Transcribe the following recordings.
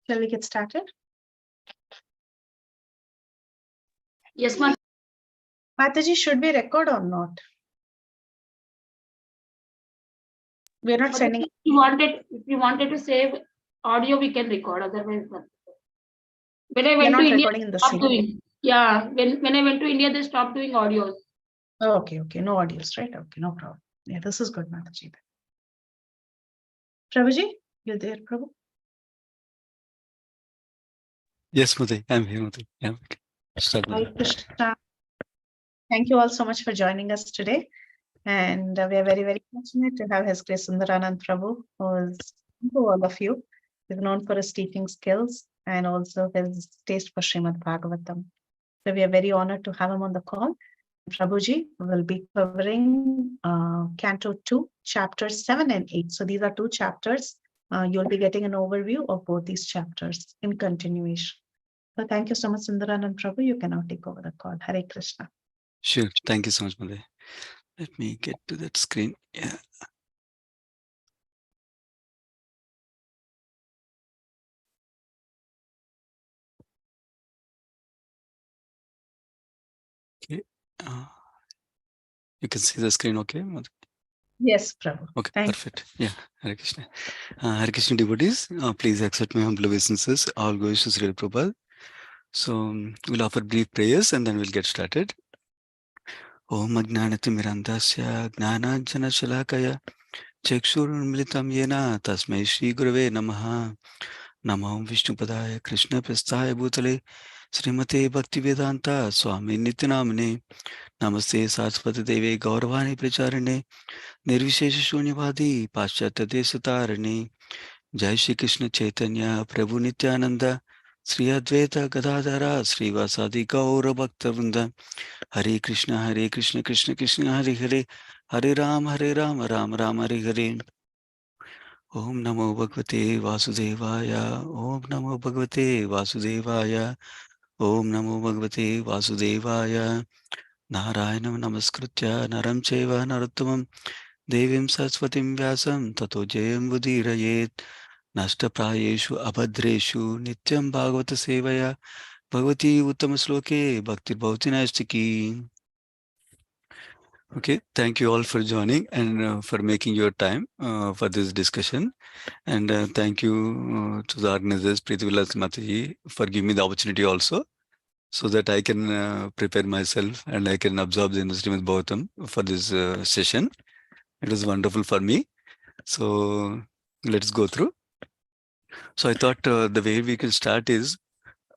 Shall we get started? Yes, ma'am. Mataji, should we record or not? We are not sending. If you wanted to save audio, we can record. Otherwise, not. When I went to India, they stopped doing. Yeah, when I went to India, they stopped doing audios. Oh, okay, no audios, right? Okay, no problem. Yeah, this is good, Mataji. Prabhuji, you're there, Prabhu? Yes, Mati, I'm here, Mati. Yeah. Start, Hi, Krishna. Thank you all so much for joining us today. And we are very, very fortunate to have His Grace Sundaranand Prabhu, who is to all of you. He's known for his teaching skills and also his taste for Srimad Bhagavatam. So we are very honored to have him on the call. Prabhuji will be covering Canto 2, chapters 7 and 8. So these are two chapters. You'll be getting an overview of both these chapters in continuation. So thank you so much, Sundaranand Prabhu. You can now take over the call. Hare Krishna. Sure. Thank you so much, Mati. Let me get to that screen. Yeah. Okay. You can see the screen, okay, Mati? Yes, Prabhu. Okay, Thank perfect. Yeah, Hare Krishna. Hare Krishna devotees, please accept my humble obeisances. All goes to Sri Prabhupada. So we'll offer brief prayers and then we'll get started. Om Agnanatimirandasya Gnananjana Shalakaya Chakshurunmilitam Yena Tasmai Shri Gurave Namaha Namo Vishnupadaya Krishna Prasthaya Bhutale Srimate Bhaktivedanta Swami Nityanamane Namaste Saraswati Deve Gauravani Pracharane Nirvishesha Shunyavadi Paschatya Desatarane Jai Shri Krishna Chaitanya Prabhu Nityananda Sri Advaita Gadadhara Srivasadi Gaura Bhaktavrinda Hare Krishna Krishna Krishna Hare Hare Hare Ram Ram Ram Hare Hare Om Namo Bhagavate Vasudevaya Om Namo Bhagavate Vasudevaya Om Namo Bhagavate Vasudevaya Narayanam Namaskritya Naram Chaiva Narottamam Devim Saraswatim Vyasam Tato Jayam Vudirayet Nashta Prayeshu Abhadreshu Nityam Bhagavata Sevaya Bhagavati Uttama Sloke Bhakti Bhavati Naistiki. Okay, thank you all for joining and for making your time for this discussion. And thank you to the organizers, Preeti Vilas Mataji, for giving me the opportunity also, so that I can prepare myself and I can absorb the Srimad Bhagavatam for this session. It was wonderful for me. So let's go through. So I thought the way we can start is,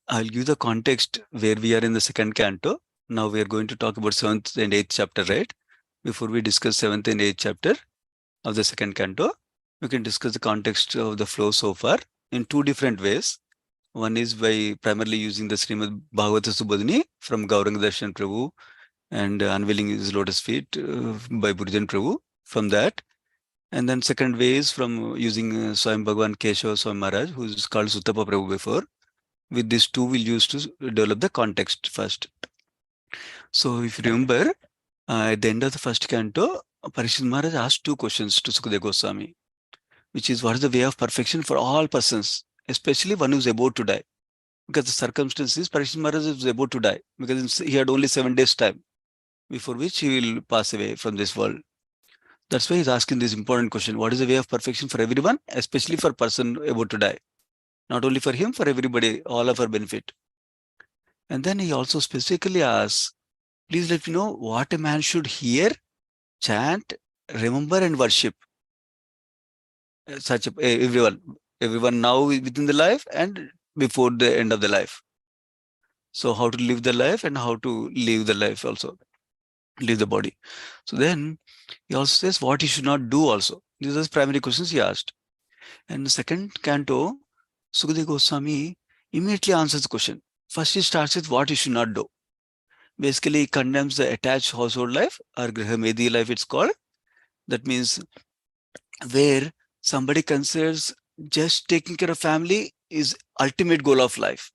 I'll give the context where we are in the second canto. Now we are going to talk about 7th and 8th chapter, right? Before we discuss 7th and 8th chapter of the second canto, we can discuss the context of the flow so far in two different ways. One is by primarily using the Srimad Bhagavata Subhadini from Gauranga Darshan Prabhu and unveiling his lotus feet by Burjan Prabhu from that. And then second way is from using Swayam Bhagavan Keshava Swami Maharaj, who is called Suttapa Prabhu before. With these two, we'll use to develop the context first. So if you remember, at the end of the first canto, Parikshit Maharaj asked two questions to Sukadeva Goswami, which is, what is the way of perfection for all persons, especially one who is about to die? Because the circumstances, Parikshit Maharaj is about to die, because he had only 7 days time, before which he will pass away from this world. That's why he's asking this important question. What is the way of perfection for everyone, especially for a person about to die? Not only for him, for everybody, all of our benefit. And then he also specifically asks, please let me know what a man should hear, chant, remember and worship. Such everyone now within the life and before the end of the life. So how to live the life and how to live the life also, live the body. So then he also says what he should not do also. These are the primary questions he asked. And the second canto, Sukadeva Goswami immediately answers the question. First he starts with what he should not do. Basically he condemns the attached household life, or Grihamedi life it's called. That means where somebody considers just taking care of family is ultimate goal of life.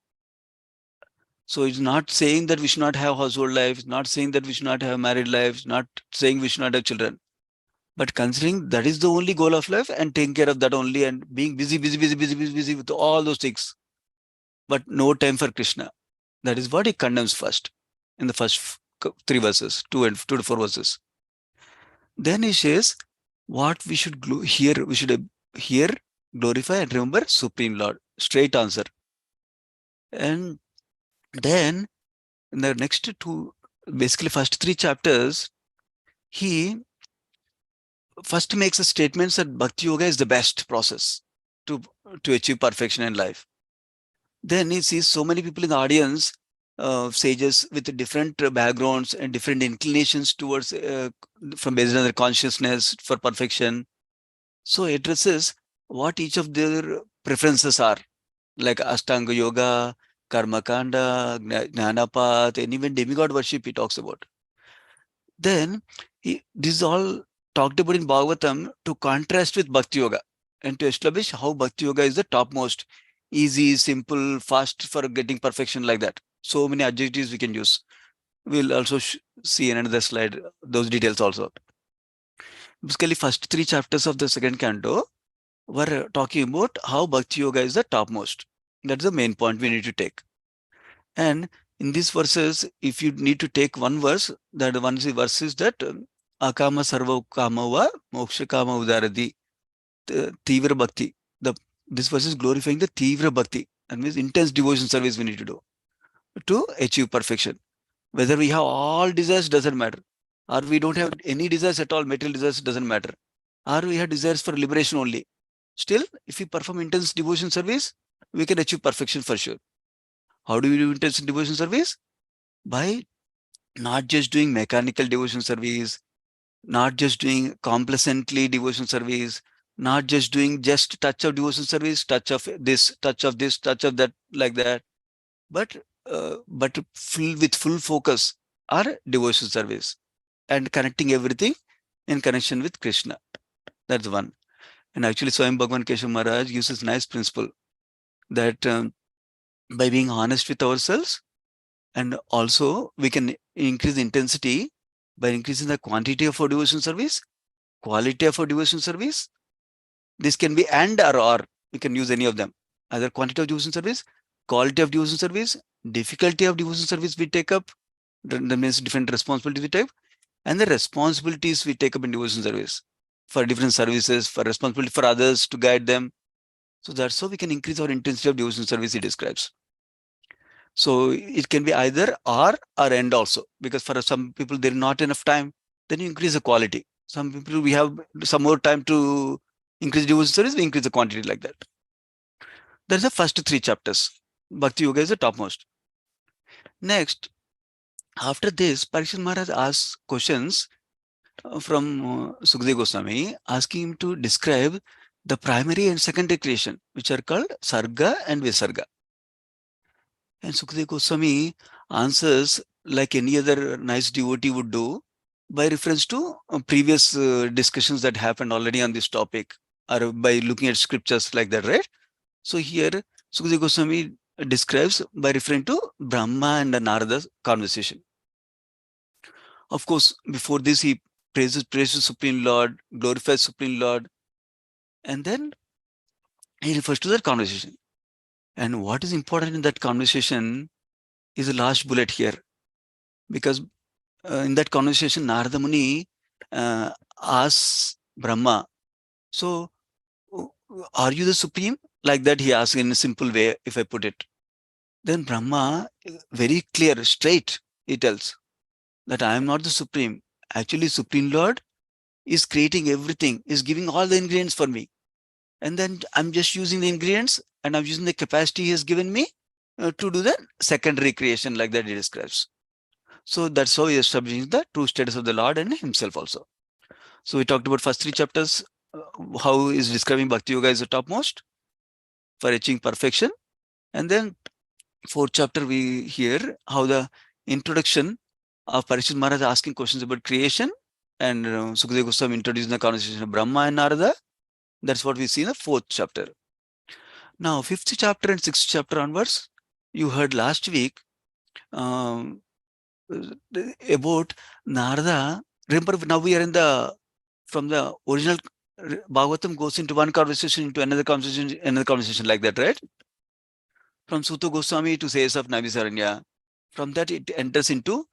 So it's not saying that we should not have household life, it's not saying that we should not have married life, it's not saying we should not have children. But considering that is the only goal of life and taking care of that only and being busy with all those things, but no time for Krishna. That is what he condemns first in the first 3 verses, 2 to 4 verses. Then he says, what we should hear, we should hear, glorify, and remember Supreme Lord. Straight answer. And then in the next 2, basically first 3 chapters, he first makes a statement that Bhakti Yoga is the best process to achieve perfection in life. Then he sees so many people in the audience, sages with different backgrounds and different inclinations towards, from based on their consciousness for perfection. So it addresses what each of their preferences are, like Ashtanga Yoga, Karma Kanda, Jnanapath, and even demigod worship he talks about. Then this is all talked about in Bhagavatam to contrast with Bhakti Yoga and to establish how Bhakti Yoga is the topmost, easy, simple, fast for getting perfection, like that. So many adjectives we can use. We'll also see in another slide those details also. Basically, first 3 chapters of the second canto were talking about how Bhakti Yoga is the topmost. That's the main point we need to take. And in these verses, if you need to take one verse, that one verse is that Akama Sarva Kama Va Moksha Kama Udaradi Tivra Bhakti. This verse is glorifying the Tivra Bhakti. That means intense devotion service we need to do to achieve perfection. Whether we have all desires doesn't matter, or we don't have any desires at all, material desires doesn't matter, or we have desires for liberation only. Still, if we perform intense devotion service, we can achieve perfection for sure. How do we do intense devotion service? By not just doing mechanical devotion service, not just doing complacently devotion service, not just doing just touch of devotion service, touch of this, touch of this, touch of that, like that, but with full focus or devotion service and connecting everything in connection with Krishna. That's one. And actually, Swayam Bhagavan Keshav Maharaj uses nice principle that by being honest with ourselves, and also we can increase the intensity by increasing the quantity of our devotion service, quality of our devotion service. This can be and or. We can use any of them. Either quantity of devotion service, quality of devotion service, difficulty of devotion service we take up, that means different responsibilities we take, and the responsibilities we take up in devotion service for different services, for responsibility for others to guide them. So that's how we can increase our intensity of devotion service he describes. So it can be either or and also, because for some people there is not enough time, then you increase the quality. Some people we have some more time to increase devotion service, we increase the quantity, like that. That's the first 3 chapters. Bhakti Yoga is the topmost. Next, after this, Parikshit Maharaj asks questions from Sukadeva Goswami, asking him to describe the primary and secondary creation, which are called Sarga and Visarga. And Sukadeva Goswami answers like any other nice devotee would do, by reference to previous discussions that happened already on this topic, or by looking at scriptures, like that, right? So here, Sukadeva Goswami describes by referring to Brahma and Narada's conversation. Of course, before this, he praises Supreme Lord, glorifies Supreme Lord, and then he refers to that conversation. And what is important in that conversation is the last bullet here, because in that conversation, Narada Muni asks Brahma, so are you the Supreme? Like that, he asks in a simple way, if I put it. Then Brahma, very clear, straight, he tells that I am not the Supreme. Actually, Supreme Lord is creating everything, is giving all the ingredients for me. And then I'm just using the ingredients, and I'm using the capacity he has given me to do the secondary creation, like that he describes. So that's how he is establishing the true status of the Lord and himself also. So we talked about first 3 chapters, how he is describing Bhakti Yoga as the topmost for achieving perfection. And then 4th chapter, we hear how the introduction of Parikshit Maharaj asking questions about creation, and Sukadeva Goswami introducing the conversation of Brahma and Narada. That's what we see in the 4th chapter. Now, 5th chapter and 6th chapter onwards, you heard last week about Narada. Remember, now we are from the original Bhagavatam goes into one conversation, into another conversation, like that, right? From Sutta Goswami to says of Naimisaranya. From that it enters into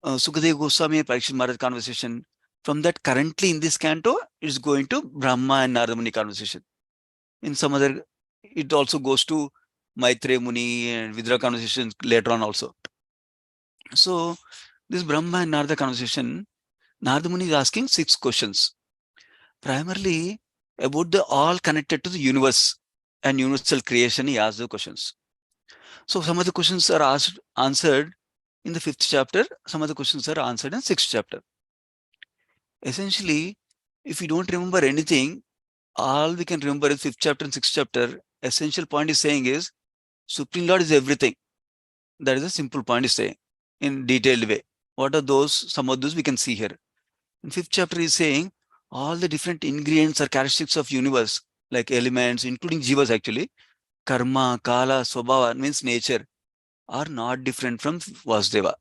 Sukadeva Goswami and Parikshit Maharaj conversation. From that, currently in this canto, it's going to Brahma and Narada Muni conversation. In some other, it also goes to Maitreya Muni and Vidra conversation later on also. So this Brahma and Narada conversation, Narada Muni is asking 6 questions. Primarily about the all connected to the universe and universal creation, he asked the questions. So some of the questions are answered in the 5th chapter, some of the questions are answered in 6th chapter. Essentially, if you don't remember anything, all we can remember is 5th chapter and 6th chapter. Essential point is saying is, Supreme Lord is everything. That is a simple point is saying in detailed way. What are those? Some of those we can see here. In 5th chapter is saying all the different ingredients or characteristics of universe, like elements, including jivas actually, karma, kala, swabhava, means nature, are not different from Vasudeva.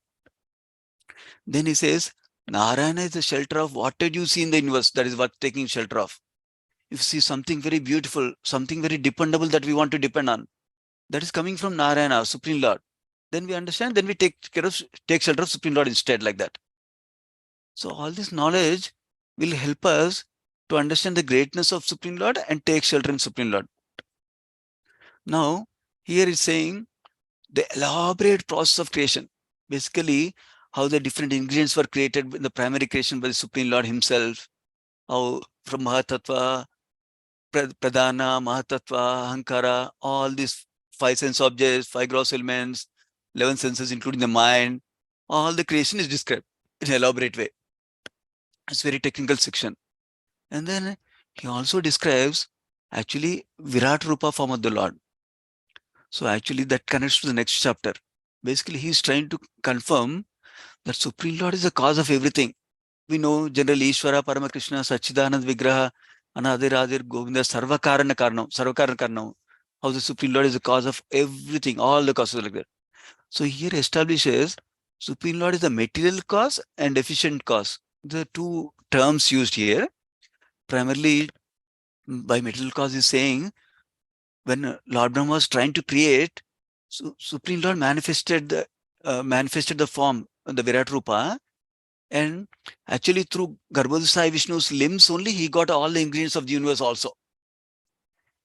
Then he says, Narayana is the shelter of what did you see in the universe? That is what taking shelter of. If you see something very beautiful, something very dependable that we want to depend on, that is coming from Narayana, Supreme Lord. Then we understand, then we take shelter of Supreme Lord instead, like that. So all this knowledge will help us to understand the greatness of Supreme Lord and take shelter in Supreme Lord. Now, here is saying the elaborate process of creation. Basically, how the different ingredients were created in the primary creation by the Supreme Lord himself. How from Mahatattva, Pradhana, Mahatattva, Ahankara, all these 5 sense objects, 5 gross elements, 11 senses, including the mind, all the creation is described in an elaborate way. It's a very technical section. And then he also describes actually Virat Rupa form of the Lord. So actually that connects to the next chapter. Basically, he's trying to confirm that Supreme Lord is the cause of everything. We know generally Ishvara, Paramakrishna, Sachidanand Vigraha, Anadir Govinda, Sarvakarana Karnam, how the Supreme Lord is the cause of everything, all the causes like that. So here establishes Supreme Lord is the material cause and efficient cause. The 2 terms used here. Primarily by material cause is saying when Lord Brahma was trying to create, Supreme Lord manifested the form, the Virat Rupa, and actually through Garbhodaya Vishnu's limbs only he got all the ingredients of the universe also.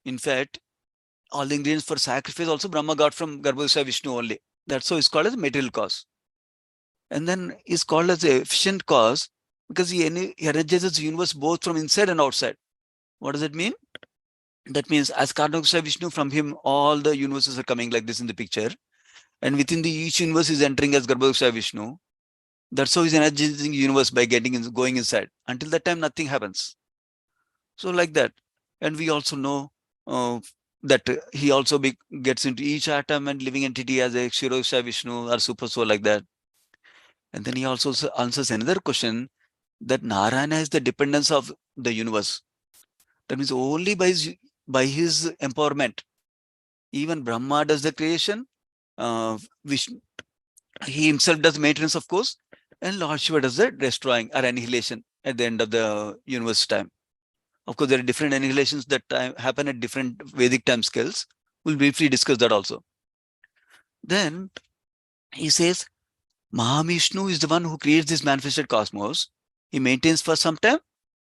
In fact, all the ingredients for sacrifice also Brahma got from Garbhodaya Vishnu only. That's how it's called as material cause. And then is called as the efficient cause because he energizes the universe both from inside and outside. What does it mean? That means as Karnakasha Vishnu, from him all the universes are coming like this in the picture. And within each universe is entering as Garbhodaya Vishnu. That's how he's energizing the universe by going inside. Until that time, nothing happens. So like that. And we also know that he also gets into each atom and living entity as a Kshirodosha Vishnu or super soul like that. And then he also answers another question that Narayana is the dependence of the universe. That means only by his empowerment. Even Brahma does the creation. Vishnu, he himself does maintenance, of course. And Lord Shiva does the destroying or annihilation at the end of the universe time. Of course, there are different annihilations that happen at different Vedic time scales. We'll briefly discuss that also. Then he says, Mahavishnu is the one who creates this manifested cosmos. He maintains for some time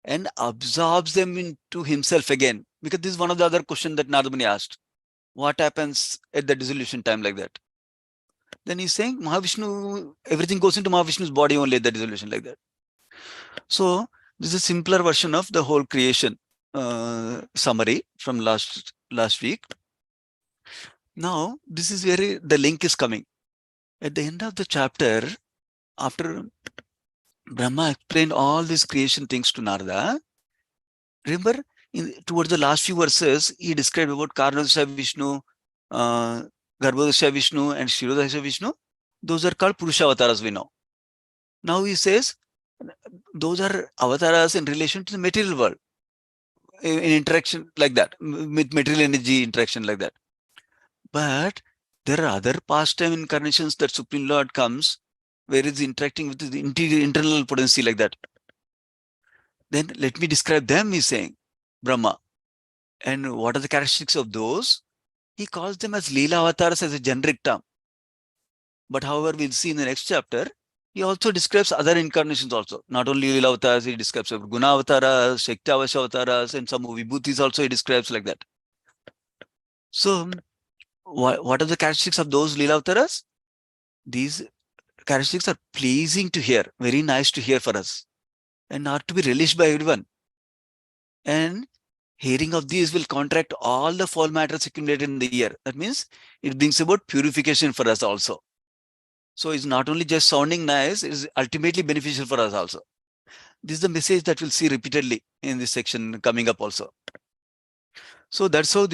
and absorbs them into himself again. Because this is one of the other questions that Narada Muni asked. What happens at the dissolution time like that? Then he's saying Mahavishnu, everything goes into Mahavishnu's body only at the dissolution like that. So this is a simpler version of the whole creation summary from last week. Now this is where the link is coming. At the end of the chapter, after Brahma explained all these creation things to Narada, remember towards the last few verses, he described about Karnadasha Vishnu, Garbhodasha Vishnu and Kshirodasha Vishnu. Those are called Purusha avatars we know. Now he says, those are avatars in relation to the material world, in interaction like that, with material energy interaction like that. But there are other pastime incarnations that Supreme Lord comes, where it's interacting with the internal potency like that. Then let me describe them, he's saying, Brahma. And what are the characteristics of those? he calls them as Leela avatars as a generic term. But however, we'll see in the next chapter, he also describes other incarnations also. Not only Leela avatars, he describes Guna avataras, Shakti avataras, and some vibhutis also he describes like that. So, what are the characteristics of those Leela avataras? These characteristics are pleasing to hear, very nice to hear for us, and not to be relished by everyone. And hearing of these will contract all the foul matters accumulated in the ear. That means it brings about purification for us also. So it's not only just sounding nice, it is ultimately beneficial for us also. This is the message that we'll see repeatedly in this section coming up also. So that's how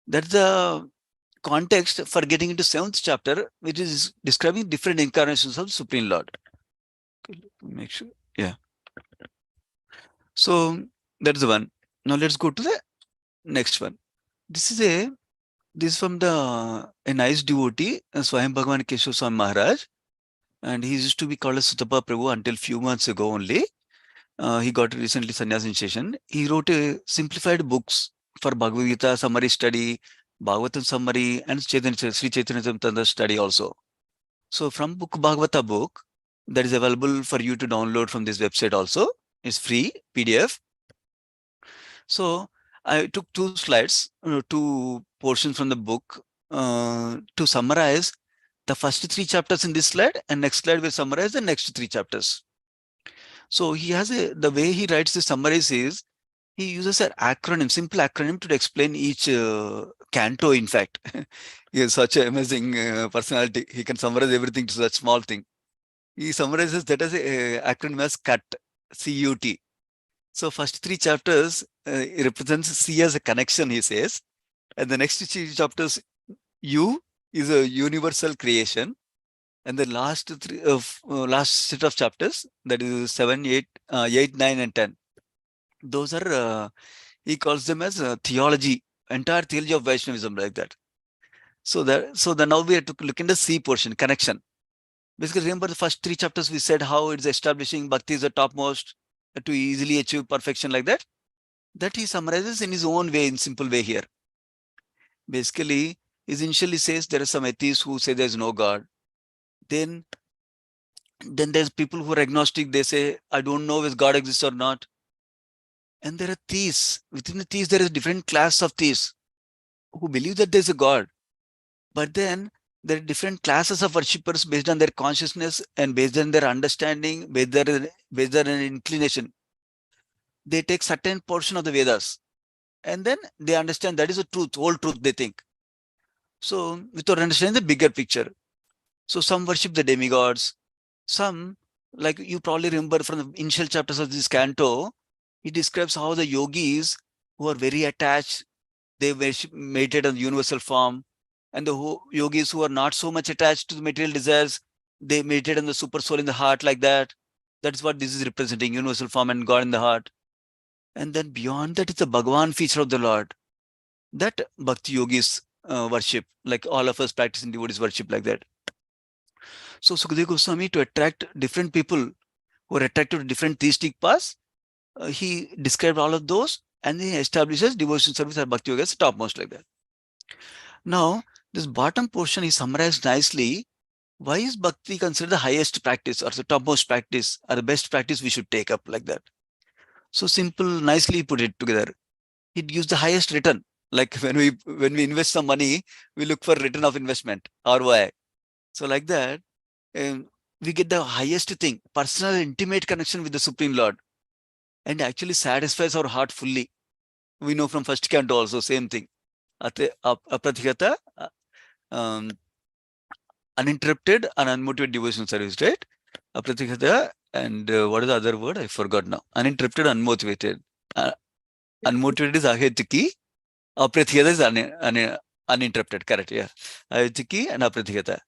that's the context for getting into 7th chapter, which is describing different incarnations of Supreme Lord. Okay, make sure. Yeah. So that's the one. Now let's go to the next one. This is from a nice devotee, Swayam Bhagavan Keshav Swami Maharaj, and he used to be called as Sutapa Prabhu until few months ago only. He got recently sannyas initiation. He wrote a simplified books for Bhagavad Gita summary study, Bhagavatam summary, and Sri Chaitanya Charitamrita study also. So from Bhagavata book that is available for you to download from this website also. It's free PDF. So I took 2 slides, 2 portions from the book to summarize the first 3 chapters in this slide, and next slide will summarize the next 3 chapters. So he has the way he writes the summaries is, he uses an acronym, simple acronym to explain each canto, in fact. He is such an amazing personality. He can summarize everything to such small thing. He summarizes that as an acronym as CUT, C-U-T. So first 3 chapters represents C as a connection, he says. And the next 3 chapters, U is a universal creation. And the last set of chapters, that is 7, 8, 9, and 10. Those are, he calls them as theology, entire theology of Vaishnavism, like that. So now we have to look in the C portion, connection. Basically, remember the first 3 chapters we said how it's establishing Bhakti is the topmost to easily achieve perfection, like that. That he summarizes in his own way, in simple way here. Basically, he initially says there are some atheists who say there is no God. Then there's people who are agnostic. They say, I don't know if God exists or not. And there are theists. Within the theists, there is a different class of theists who believe that there's a God. But then there are different classes of worshippers based on their consciousness and based on their understanding, based on their inclination. They take certain portion of the Vedas. And then they understand that is the truth, whole truth, they think. So without understanding the bigger picture. So some worship the demigods. Some, like you probably remember from the initial chapters of this canto, he describes how the yogis who are very attached, they meditate on the universal form. And the yogis who are not so much attached to the material desires, they meditate on the super soul in the heart, like that. That's what this is representing, universal form and God in the heart. And then beyond that, it's a Bhagavan feature of the Lord. That Bhakti yogis worship, like all of us practicing devotees worship, like that. So Sukadeva Goswami, to attract different people who are attracted to different theistic paths, he described all of those, and he establishes devotion service or Bhakti Yoga as topmost, like that. Now, this bottom portion is summarized nicely. Why is Bhakti considered the highest practice or the topmost practice or the best practice we should take up, like that? So simple, nicely put it together. It gives the highest return. Like when we invest some money, we look for return of investment, ROI. So like that, we get the highest thing, personal, intimate connection with the Supreme Lord, and actually satisfies our heart fully. We know from first canto also, same thing. Aprathigata, uninterrupted and unmotivated devotional service, right? Aprathigata, and what is the other word? I forgot now. Uninterrupted, unmotivated. Unmotivated is ahetiki. Aprathigata is uninterrupted, correct? Yeah. Ahetiki and aprathigata.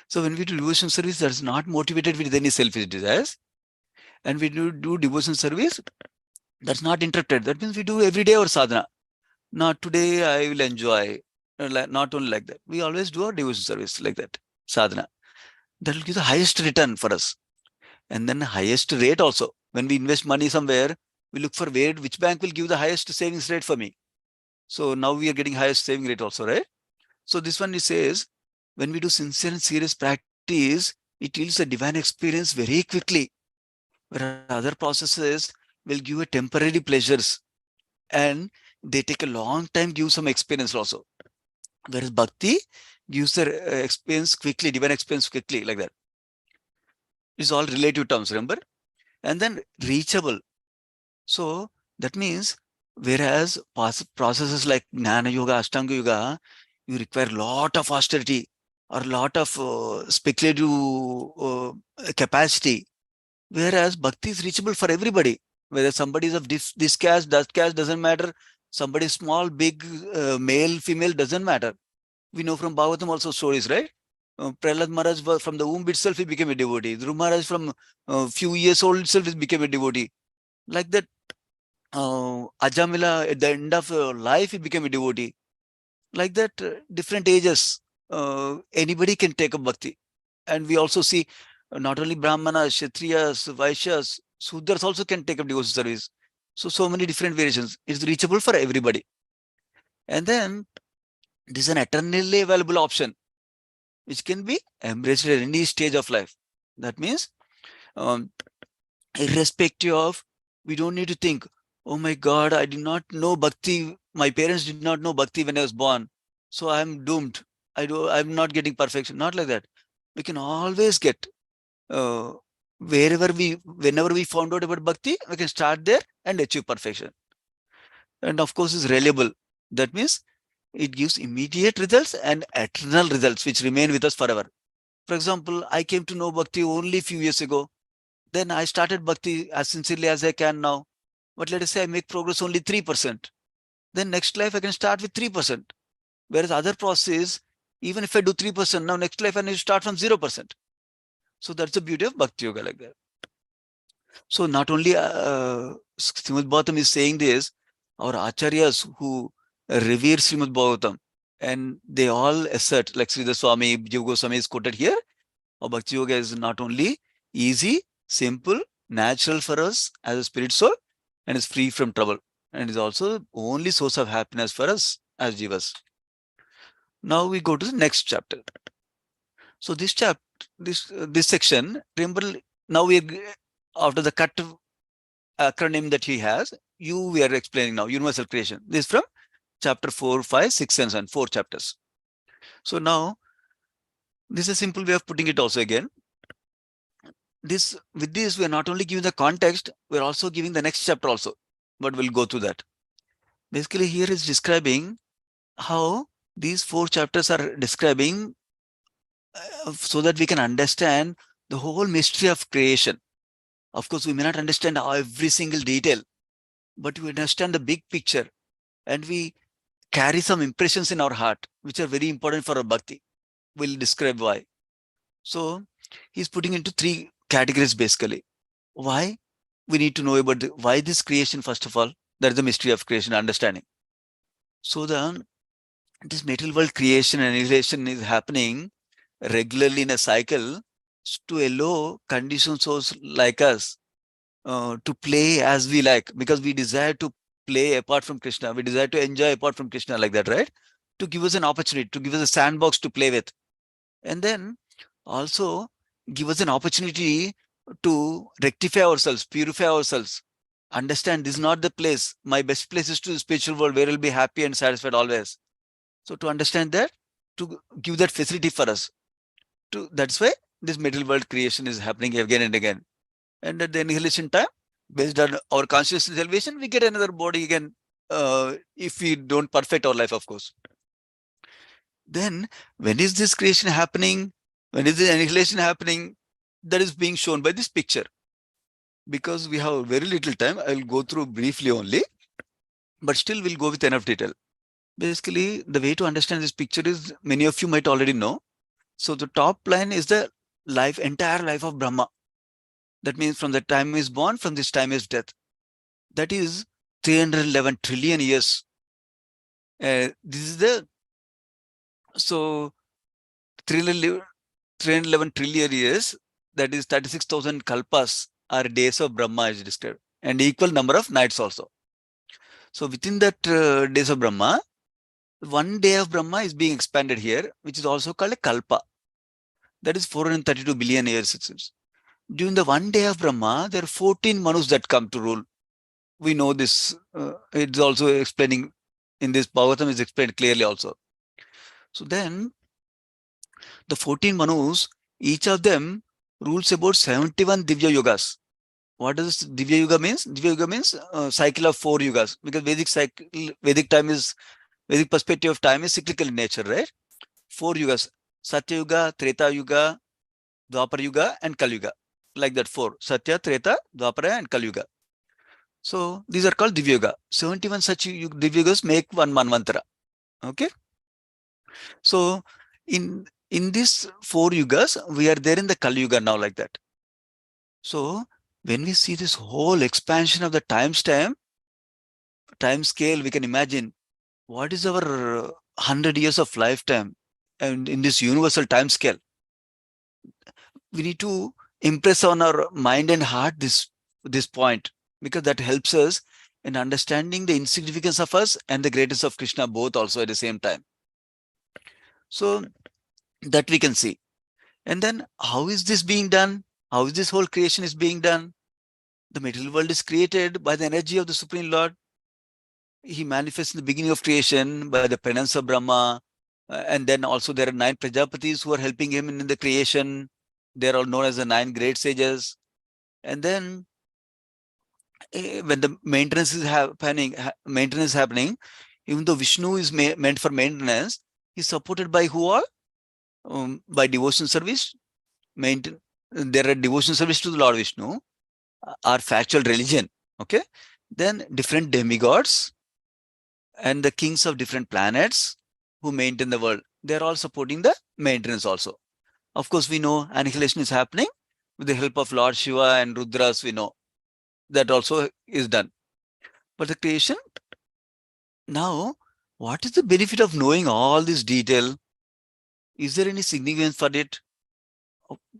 So when we do devotion service, that's not motivated with any selfish desires. And we do devotion service, that's not interrupted. That means we do every day our sadhana. Not today I will enjoy. Not only like that. We always do our devotion service like that. Sadhana. That will give the highest return for us. And then highest rate also. When we invest money somewhere, we look for which bank will give the highest savings rate for me. So now we are getting higher saving rate also, right? So this one, it says, when we do sincere and serious practice, it yields a divine experience very quickly. Where other processes will give you temporary pleasures and they take a long time, give some experience also. Whereas bhakti gives the experience quickly, divine experience quickly, like that. It's all relative terms, remember? And then reachable. So that means, whereas processes like Jnana Yoga, Ashtanga Yoga, you require a lot of austerity or a lot of speculative capacity. Whereas bhakti is reachable for everybody. Whether somebody is of this caste, that caste, doesn't matter. Somebody small, big, male, female, doesn't matter. We know from Bhagavatam also stories, right? Prahlad Maharaj, from the womb itself, he became a devotee. Dhruv Maharaj, from a few years old itself, he became a devotee. Like that, Ajamila, at the end of life, he became a devotee. Like that, different ages, anybody can take up bhakti. And we also see not only Brahmanas, Kshatriyas, Vaishyas, Sudras also can take up devotional service. So many different variations. It's reachable for everybody. And then this is an eternally available option, which can be embraced at any stage of life. That means, irrespective of, we don't need to think, oh my God, I did not know bhakti. My parents did not know bhakti when I was born, so I'm doomed. I'm not getting perfection. Not like that. We can always get, whenever we found out about bhakti, we can start there and achieve perfection. And of course, it's reliable. That means it gives immediate results and eternal results, which remain with us forever. For example, I came to know bhakti only a few years ago. Then I started bhakti as sincerely as I can now. But let us say I make progress only 3%. Then next life I can start with 3%. Whereas other process, even if I do 3%, now next life I need to start from 0%. So that's the beauty of Bhakti Yoga, like that. So not only Srimad Bhagavatam is saying this, our acharyas who revere Srimad Bhagavatam, and they all assert, like Sridhar Swami, Jiva Goswami is quoted here, our Bhakti Yoga is not only easy, simple, natural for us as a spirit soul, and is free from trouble, and is also only source of happiness for us as jivas. Now we go to the next chapter. So this chapter, this section, remember, now we are, after the cut acronym that he has, we are explaining now, universal creation. This is from chapter 4, 5, 6, and 7, 4 chapters. So now, this is a simple way of putting it also again. With this, we are not only giving the context, we are also giving the next chapter also. But we'll go through that. Basically, here is describing how these 4 chapters are describing so that we can understand the whole mystery of creation. Of course, we may not understand every single detail, but we understand the big picture, and we carry some impressions in our heart, which are very important for our bhakti. We'll describe why. So he's putting into 3 categories basically. Why? We need to know about why this creation, first of all. That is the mystery of creation, understanding. So this material world creation and annihilation is happening regularly in a cycle to allow conditioned souls like us to play as we like, because we desire to play apart from Krishna. We desire to enjoy apart from Krishna, like that, right? To give us an opportunity, to give us a sandbox to play with. And then also give us an opportunity to rectify ourselves, purify ourselves. Understand this is not the place. My best place is to the spiritual world where we'll be happy and satisfied always. So to understand that, to give that facility for us. That's why this material world creation is happening again and again. And at the annihilation time, based on our consciousness elevation, we get another body again, if we don't perfect our life, of course. Then when is this creation happening? When is the annihilation happening? That is being shown by this picture. Because we have very little time, I will go through briefly only, but still we'll go with enough detail. Basically, the way to understand this picture is, many of you might already know. So the top line is the entire life of Brahma. That means from the time is born, from this time is death. That is 311 trillion years. This is so 311 trillion years, that is 36,000 kalpas are days of Brahma is described, and equal number of nights also. So within that days of Brahma, one day of Brahma is being expanded here, which is also called a Kalpa. That is 432 billion years. It seems. During the one day of Brahma, there are 14 Manus that come to rule. We know this. It's also explaining in this Bhagavatam is explained clearly also. So then the 14 Manus, each of them rules about 71 Divya Yugas. What does Divya Yuga means? Divya Yuga means cycle of 4 yugas, because Vedic time is, Vedic perspective of time is cyclical in nature, right? 4 yugas: Satya Yuga, Treta Yuga, Dwapara Yuga, and Kali Yuga. Like that, 4: Satya, Treta, Dwapara, and Kali Yuga. So these are called Divya Yuga. 71 such Divya Yugas make one Manvantara. Okay. So in these 4 yugas, we are there in the Kali Yuga now, like that. So when we see this whole expansion of the time scale, we can imagine what is our 100 years of lifetime, and in this universal time scale, we need to impress on our mind and heart this point, because that helps us in understanding the insignificance of us and the greatness of Krishna, both also at the same time. So that we can see. And then how is this being done? How is this whole creation is being done? The material world is created by the energy of the Supreme Lord. He manifests in the beginning of creation by the penance of Brahma. And then also there are 9 Prajapatis who are helping him in the creation. They are all known as the 9 great sages. And then when the maintenance is happening, even though Vishnu is meant for maintenance, he's supported by who all? By devotion service. There are devotion service to the Lord Vishnu, our factual religion. Okay. Then different demigods and the kings of different planets who maintain the world, they're all supporting the maintenance also. Of course, we know annihilation is happening with the help of Lord Shiva and Rudras. We know that also is done. But the creation, now, what is the benefit of knowing all this detail? Is there any significance for it?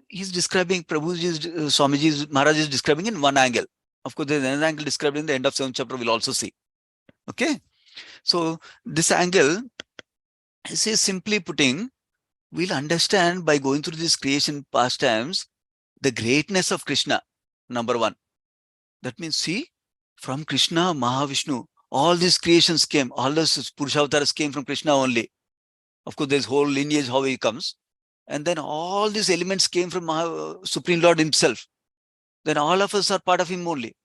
He's describing, Prabhuji, Swamiji, Maharaj is describing in one angle. Of course, there's another angle described in the end of 7th chapter, we'll also see. Okay. So this angle, this is simply putting, we'll understand by going through this creation pastimes, the greatness of Krishna, number 1. That means, see, from Krishna, Mahavishnu, all these creations came, all those Purushavataras came from Krishna only. Of course, there's whole lineage how he comes. And then all these elements came from Supreme Lord himself. Then all of us are part of him only.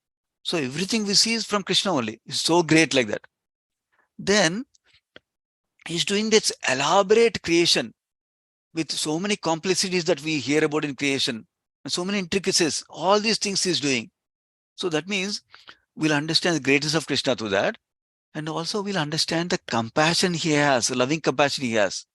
So everything we see is from Krishna only. It's so great like that. Then he's doing this elaborate creation with so many complexities that we hear about in creation, and so many intricacies. All these things he's doing. So that means we'll understand the greatness of Krishna through that. And also we'll understand the compassion he has, the loving compassion he has.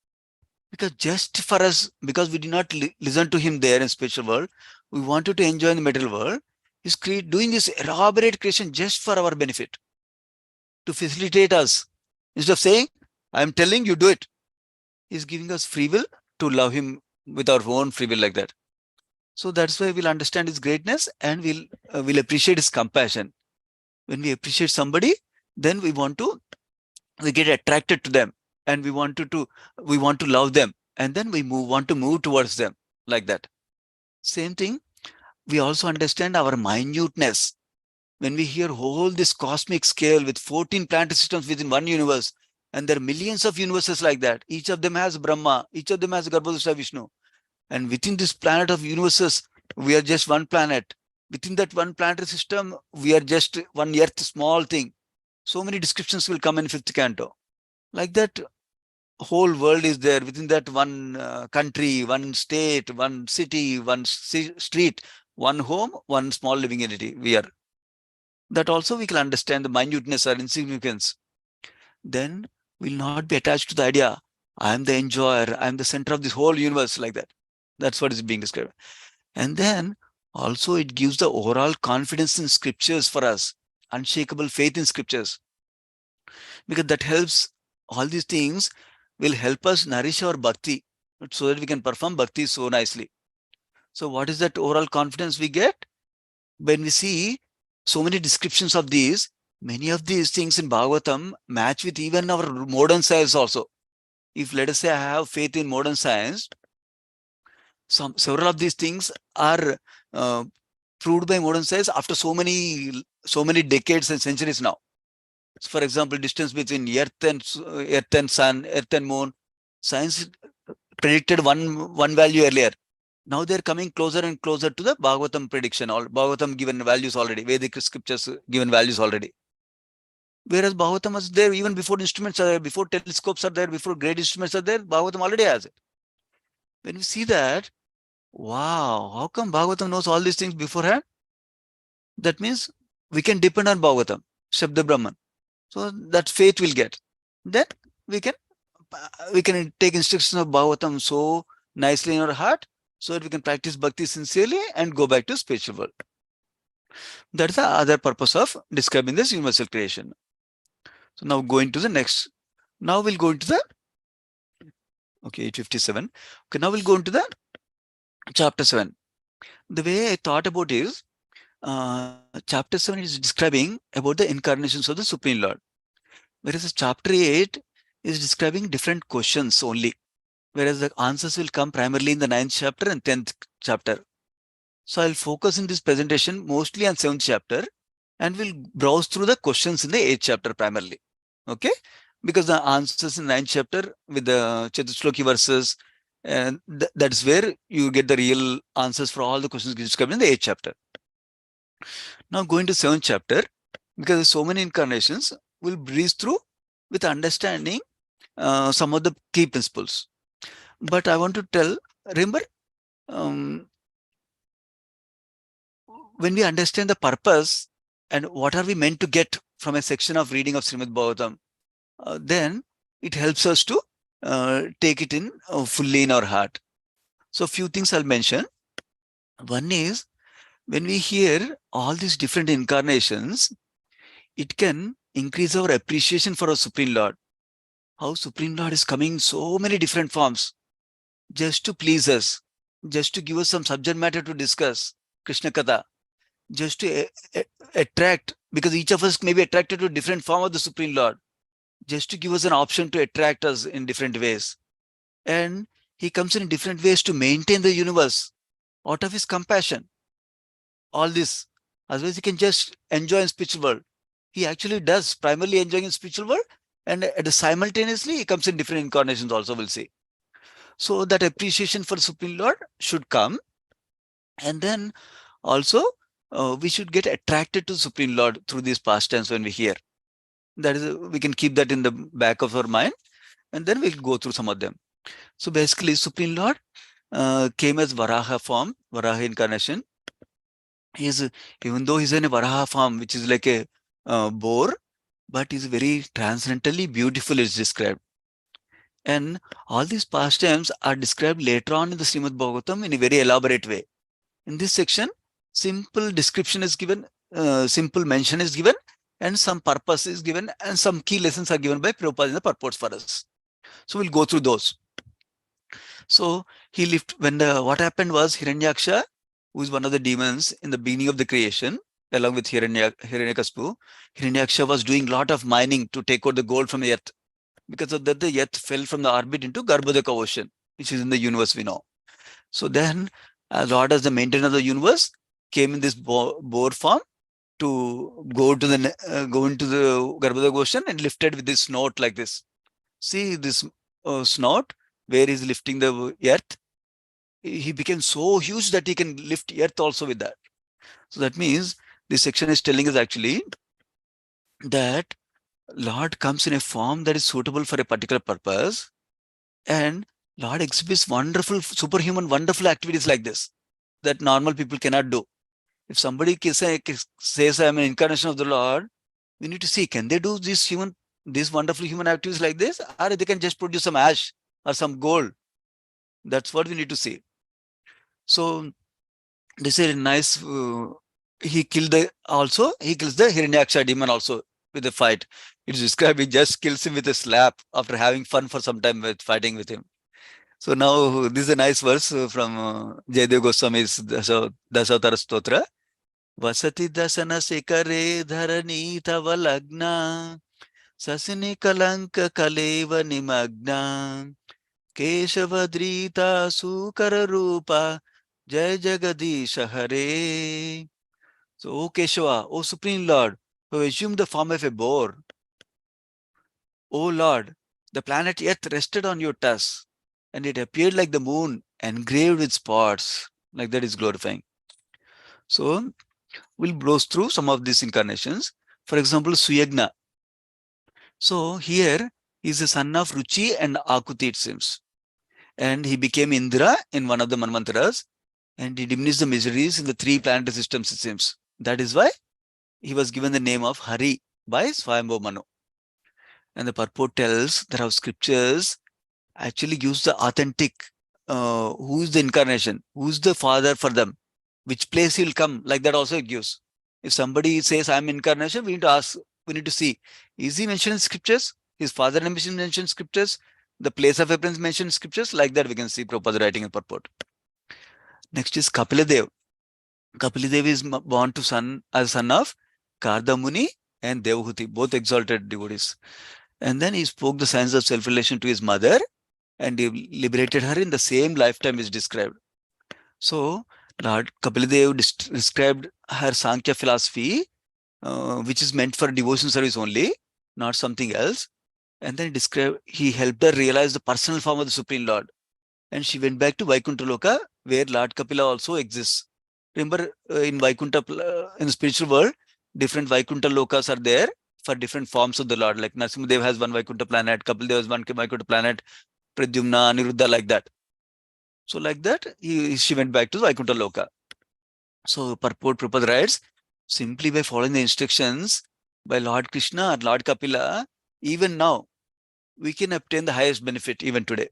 Because just for us, because we did not listen to him there in spiritual world, we wanted to enjoy in the material world, he's doing this elaborate creation just for our benefit, to facilitate us. Instead of saying, I'm telling you, do it. He's giving us free will to love him with our own free will like that. So that's why we'll understand his greatness, and we'll appreciate his compassion. When we appreciate somebody, then we get attracted to them, and we want to love them, and then we want to move towards them like that. Same thing, we also understand our minuteness. When we hear whole this cosmic scale with 14 planetary systems within one universe, and there are millions of universes like that, each of them has Brahma, each of them has Garbhodasha Vishnu, and within this planet of universes, we are just one planet. Within that one planetary system, we are just one earth, small thing. So many descriptions will come in 5th canto. Like that, whole world is there within that one country, one state, one city, one street, one home, one small living entity. We are. That also we can understand the minuteness or insignificance. Then we'll not be attached to the idea, I am the enjoyer, I am the center of this whole universe, like that. That's what is being described. And then also it gives the overall confidence in scriptures for us, unshakable faith in scriptures. Because that helps, all these things will help us nourish our bhakti so that we can perform bhakti so nicely. So what is that overall confidence we get? When we see so many descriptions of these, Many of these things in Bhagavatam match with even our modern science also. If let us say I have faith in modern science, several of these things are proved by modern science after so many decades and centuries now. So for example, distance between Earth and Sun, Earth and Moon, science predicted one value earlier. Now they're coming closer and closer to the Bhagavatam prediction, or Bhagavatam given values already, Vedic scriptures given values already. Whereas Bhagavatam was there even before instruments are there, before telescopes are there, before great instruments are there, Bhagavatam already has it. When we see that, wow, how come Bhagavatam knows all these things beforehand? That means we can depend on Bhagavatam, Shabda Brahman. So that faith will get. Then we can take instructions of Bhagavatam so nicely in our heart, so that we can practice bhakti sincerely and go back to spiritual world. That's the other purpose of describing this universal creation. So now going to the next. Now we'll go into the 857. Okay, now we'll go into the chapter 7. The way I thought about is chapter 7 is describing about the incarnations of the Supreme Lord, whereas chapter 8 is describing different questions only, whereas the answers will come primarily in the 9th chapter and 10th chapter. So I'll focus in this presentation mostly on 7th chapter, and we'll browse through the questions in the 8th chapter primarily. Okay, because the answers in 9th chapter with the Chatushloki verses, and that's where you get the real answers for all the questions described in the 8th chapter. Now going to 7th chapter, because there's so many incarnations, we'll breeze through with understanding some of the key principles. But I want to tell, remember, when we understand the purpose and what are we meant to get from a section of reading of Srimad Bhagavatam, then it helps us to take it in fully in our heart. So a few things I'll mention. One is, when we hear all these different incarnations, it can increase our appreciation for our Supreme Lord. How Supreme Lord is coming in so many different forms just to please us, just to give us some subject matter to discuss, Krishna Katha, just to attract, because each of us may be attracted to a different form of the Supreme Lord, just to give us an option to attract us in different ways. And he comes in different ways to maintain the universe out of his compassion. All this, otherwise he can just enjoy in spiritual world. He actually does primarily enjoy in spiritual world, and simultaneously he comes in different incarnations also, we'll see. So that appreciation for Supreme Lord should come, and then also we should get attracted to Supreme Lord through these pastimes when we hear. That is, we can keep that in the back of our mind, and then we'll go through some of them. So basically, Supreme Lord came as Varaha form, Varaha incarnation. Even though he's in a Varaha form, which is like a boar, but is very transcendentally beautiful, is described. And all these pastimes are described later on in the Srimad Bhagavatam in a very elaborate way. In this section, simple description is given, simple mention is given, and some purpose is given, and some key lessons are given by Prabhupada in the purports for us. So we'll go through those. So he lived when what happened was, Hiranyaksha, who is one of the demons in the beginning of the creation, along with Hiranyakaspu, Hiranyaksha was doing a lot of mining to take out the gold from the earth. Because of that, the earth fell from the orbit into Garbhodaka ocean, which is in the universe we know. So then, Lord, as the maintainer of the universe, came in this boar form to go into the Garbhodaka ocean and lifted with this snout like this. See this snout where he's lifting the earth. He became so huge that he can lift earth also with that. So that means this section is telling us actually that Lord comes in a form that is suitable for a particular purpose, and Lord exhibits wonderful, superhuman, wonderful activities like this that normal people cannot do. If somebody says, I'm an incarnation of the Lord, we need to see, can they do these wonderful human activities like this, or they can just produce some ash or some gold? That's what we need to see. So this is a nice, he kills the Hiranyaksha demon also with a fight. It's described, he just kills him with a slap after having fun for some time with fighting with him. So now this is a nice verse from Jayadev Goswami's Dasavatara Stotra. Vasati dasana sekare dharani tava lagna. Sasini kalanka kaleva nimagna. Keshavadrita sukara rupa. Jai Jagadisha Hare. So, O Keshava, O Supreme Lord, who assumed the form of a boar, O Lord, the planet Earth rested on your tusk, and it appeared like the moon, engraved with spots. Like that is glorifying. So, we'll browse through some of these incarnations. For example, Suyagna. So, here is the son of Ruchi and Akuti, it seems. And he became Indra in one of the Manvantaras, and he diminished the miseries in the 3 planetary systems, it seems. That is why he was given the name of Hari by Swayambhu Manu. And the purport tells that our scriptures actually gives the authentic, who is the incarnation, who is the father for them, which place he will come, like that also it gives. If somebody says I'm incarnation, we need to ask, we need to see, is he mentioned in scriptures? His father name is mentioned in scriptures? The place of appearance mentioned in scriptures? Like that we can see Prabhupada writing in purport. Next is Kapiladev. Kapiladev is born to son as son of Karda Muni and Devahuti, both exalted devotees. And then he spoke the science of self-relation to his mother, and he liberated her in the same lifetime is described. So, Lord Kapiladev described her Sankhya philosophy, which is meant for devotion service only, not something else. And then he helped her realize the personal form of the Supreme Lord. And she went back to Vaikuntha Loka, where Lord Kapila also exists. Remember, in Vaikuntha, in the spiritual world, different Vaikuntha Lokas are there for different forms of the Lord. Like Narasimhadev has one Vaikuntha planet, Kapildev has one Vaikuntha planet, Pradyumna, Aniruddha, like that. So like that, she went back to Vaikuntha Loka. So purport Prabhupada writes, simply by following the instructions by Lord Krishna or Lord Kapila, even now, we can obtain the highest benefit even today.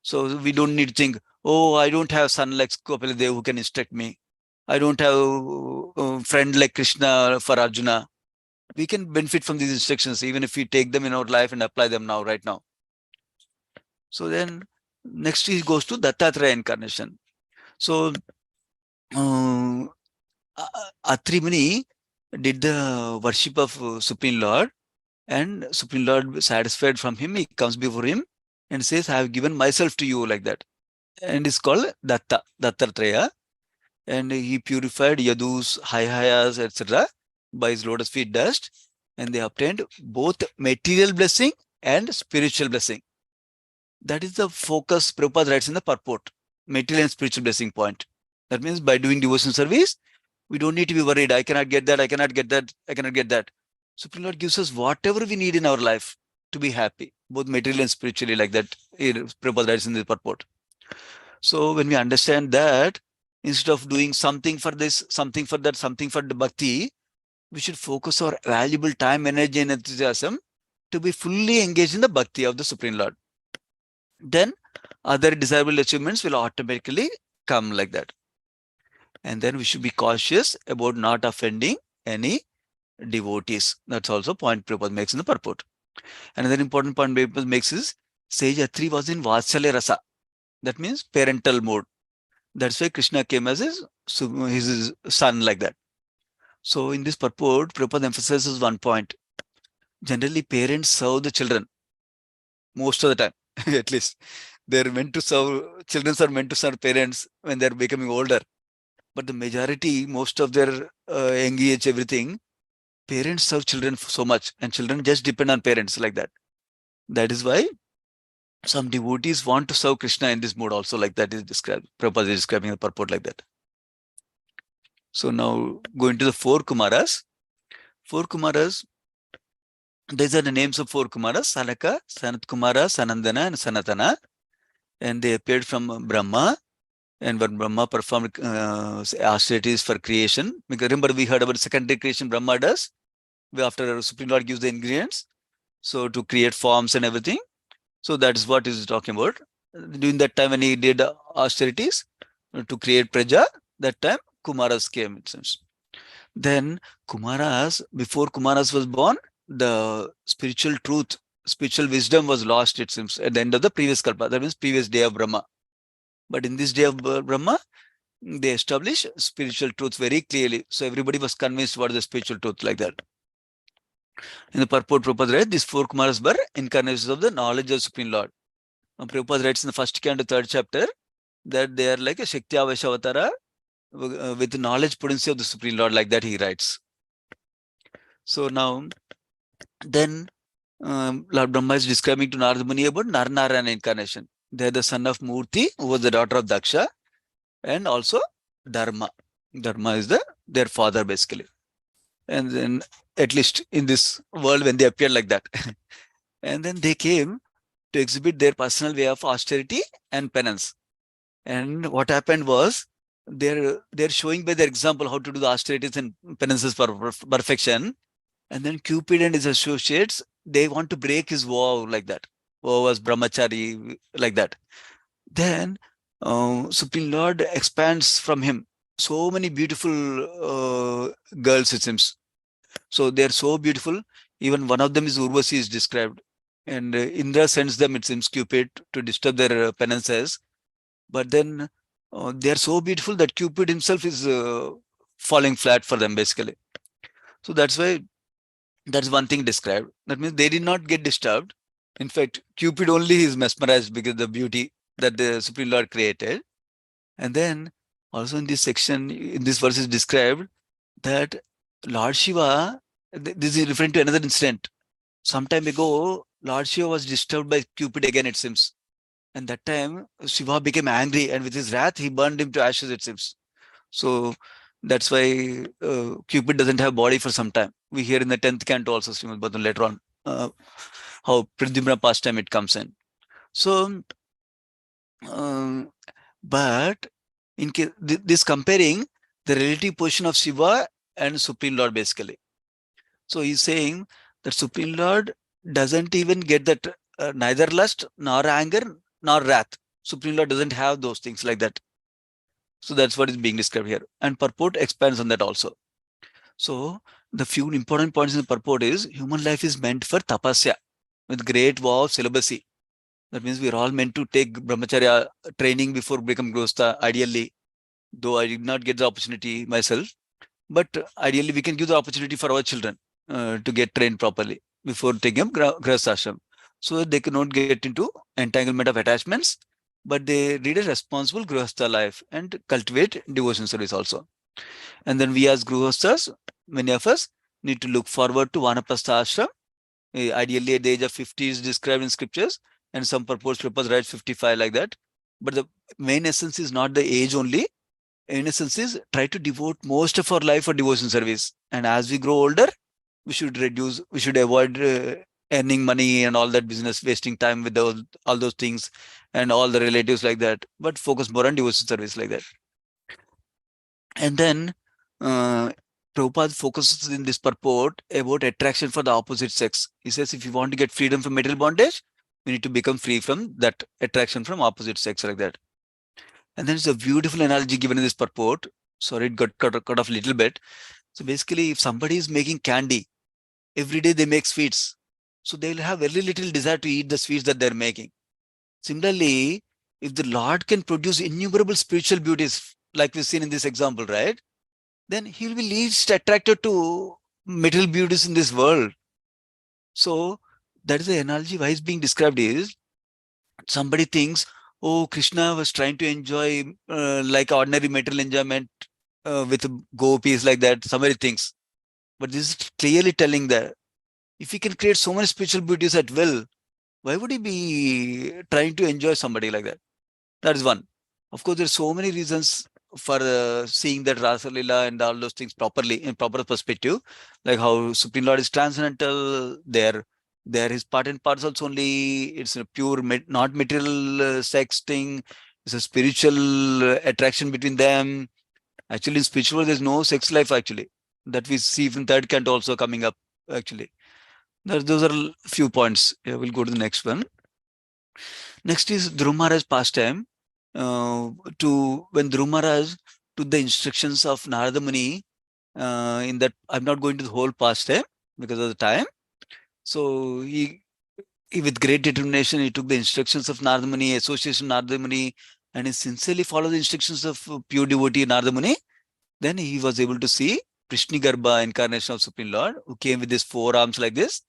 So we don't need to think, oh, I don't have son like Kapiladev who can instruct me. I don't have a friend like Krishna for Arjuna. We can benefit from these instructions even if we take them in our life and apply them now, right now. So then next he goes to Dattatreya incarnation. So Atri Muni did the worship of Supreme Lord, and Supreme Lord satisfied from him, he comes before him and says, I have given myself to you, like that. And it's called Dattatreya. And he purified Yadus, Hayas, etc. by his lotus feet dust, and they obtained both material blessing and spiritual blessing. That is the focus Prabhupada writes in the purport, material and spiritual blessing point. That means by doing devotion service, we don't need to be worried. I cannot get that, I cannot get that, I cannot get that. Supreme Lord gives us whatever we need in our life to be happy, both materially and spiritually, like that Prabhupada writes in the purport. So when we understand that, instead of doing something for this, something for that, something for the bhakti, we should focus our valuable time, energy, and enthusiasm to be fully engaged in the bhakti of the Supreme Lord. Then other desirable achievements will automatically come like that. And then we should be cautious about not offending any devotees. That's also a point Prabhupada makes in the purport. Another important point Prabhupada makes is Sage Atri was in Vatsalya Rasa. That means parental mode. That's why Krishna came as his son, like that. So in this purport, Prabhupada emphasizes one point. Generally, parents serve the children most of the time, at least. They're meant to serve, children are meant to serve parents when they're becoming older. But the majority, most of their young age, everything, parents serve children so much, and children just depend on parents, like that. That is why some devotees want to serve Krishna in this mode also, like that is described. Prabhupada is describing the purport like that. So now going to the 4 Kumaras. 4 Kumaras, these are the names of 4 Kumaras: Sanaka, Sanat Kumara, Sanandana, and Sanatana. And they appeared from Brahma. And when Brahma performed austerities for creation, because remember we heard about secondary creation Brahma does, after Supreme Lord gives the ingredients, so to create forms and everything. So that is what he's talking about. During that time when he did austerities to create Praja, that time Kumaras came, it seems. Then Kumaras, before Kumaras was born, the spiritual truth, spiritual wisdom was lost, it seems, at the end of the previous Kalpa. That means previous day of Brahma. But in this day of Brahma, they establish spiritual truth very clearly. So everybody was convinced what is the spiritual truth like that. In the purport, Prabhupada writes, these 4 Kumaras were incarnations of the knowledge of Supreme Lord. Prabhupada writes in the first canto, 3rd chapter, that they are like a Shakti Avashavatara with knowledge potency of the Supreme Lord, like that he writes. So now, then Lord Brahma is describing to Narada Muni about Narnarayana incarnation. They are the son of Murti, who was the daughter of Daksha, and also Dharma. Dharma is their father, basically. And then, at least in this world, when they appeared like that. And then they came to exhibit their personal way of austerity and penance. And what happened was, they're showing by their example how to do the austerities and penances for perfection. And then Cupid and his associates, they want to break his vow like that. Vow was brahmachari, like that. Then Supreme Lord expands from him so many beautiful girls, it seems. So they're so beautiful. Even one of them is Urvasi is described. And Indra sends them, it seems, Cupid to disturb their penances. But then they are so beautiful that Cupid himself is falling flat for them, basically. So that's why, that's one thing described. That means they did not get disturbed. In fact, Cupid only is mesmerized because of the beauty that the Supreme Lord created. And then also in this section, in this verse is described that Lord Shiva, this is referring to another incident. Some time ago, Lord Shiva was disturbed by Cupid again, it seems. And that time, Shiva became angry, and with his wrath, he burned him to ashes, it seems. So that's why Cupid doesn't have body for some time. We hear in the 10th canto also, Srimad Bhagavatam, later on, how Pradyumna pastime it comes in. So, but in case, this comparing the relative position of Shiva and Supreme Lord, basically. So he's saying that Supreme Lord doesn't even get that neither lust, nor anger, nor wrath. Supreme Lord doesn't have those things like that. So that's what is being described here. And purport expands on that also. So the few important points in the purport is human life is meant for tapasya with great vow of celibacy. That means we're all meant to take brahmacharya training before become grostha, ideally. Though I did not get the opportunity myself, but ideally we can give the opportunity for our children to get trained properly before taking up grahastha ashram. So they cannot get into entanglement of attachments, but they lead a responsible grahastha life and cultivate devotion service also. And then we as grahasthas, many of us need to look forward to vanaprastha ashram. Ideally at the age of 50 is described in scriptures, and some purports write 55 like that. But the main essence is not the age only. In essence is try to devote most of our life for devotion service. And as we grow older, we should avoid earning money and all that business, wasting time with all those things and all the relatives like that, but focus more on devotion service like that. And then Prabhupada focuses in this purport about attraction for the opposite sex. He says, if you want to get freedom from material bondage, we need to become free from that attraction from opposite sex like that. And then it's a beautiful analogy given in this purport. Sorry, it got cut off a little bit. So basically, if somebody is making candy, every day they make sweets. So they will have very little desire to eat the sweets that they're making. Similarly, if the Lord can produce innumerable spiritual beauties, like we've seen in this example, right? Then he will be least attracted to material beauties in this world. So that is the analogy why it's being described is, somebody thinks, oh, Krishna was trying to enjoy like ordinary material enjoyment with gopis like that. Somebody thinks. But this is clearly telling that if he can create so many spiritual beauties at will, why would he be trying to enjoy somebody like that? That is one. Of course, there's so many reasons for seeing that Rasa Lila and all those things properly, in proper perspective, like how Supreme Lord is transcendental, there his part and parcels only, it's a pure, not material sex thing, it's a spiritual attraction between them. Actually, in spiritual, there's no sex life actually. That we see from 3rd canto also coming up actually. Those are a few points. Yeah, we'll go to the next one. Next is Dhruv Maharaj pastime. When Dhruv Maharaj took the instructions of Narada Muni, in that I'm not going to the whole pastime because of the time. So he with great determination, he took the instructions of Narada Muni, association Narada Muni, and he sincerely followed the instructions of pure devotee Narada Muni, then he was able to see Prishnigarbha incarnation of Supreme Lord, who came with his 4 arms like this,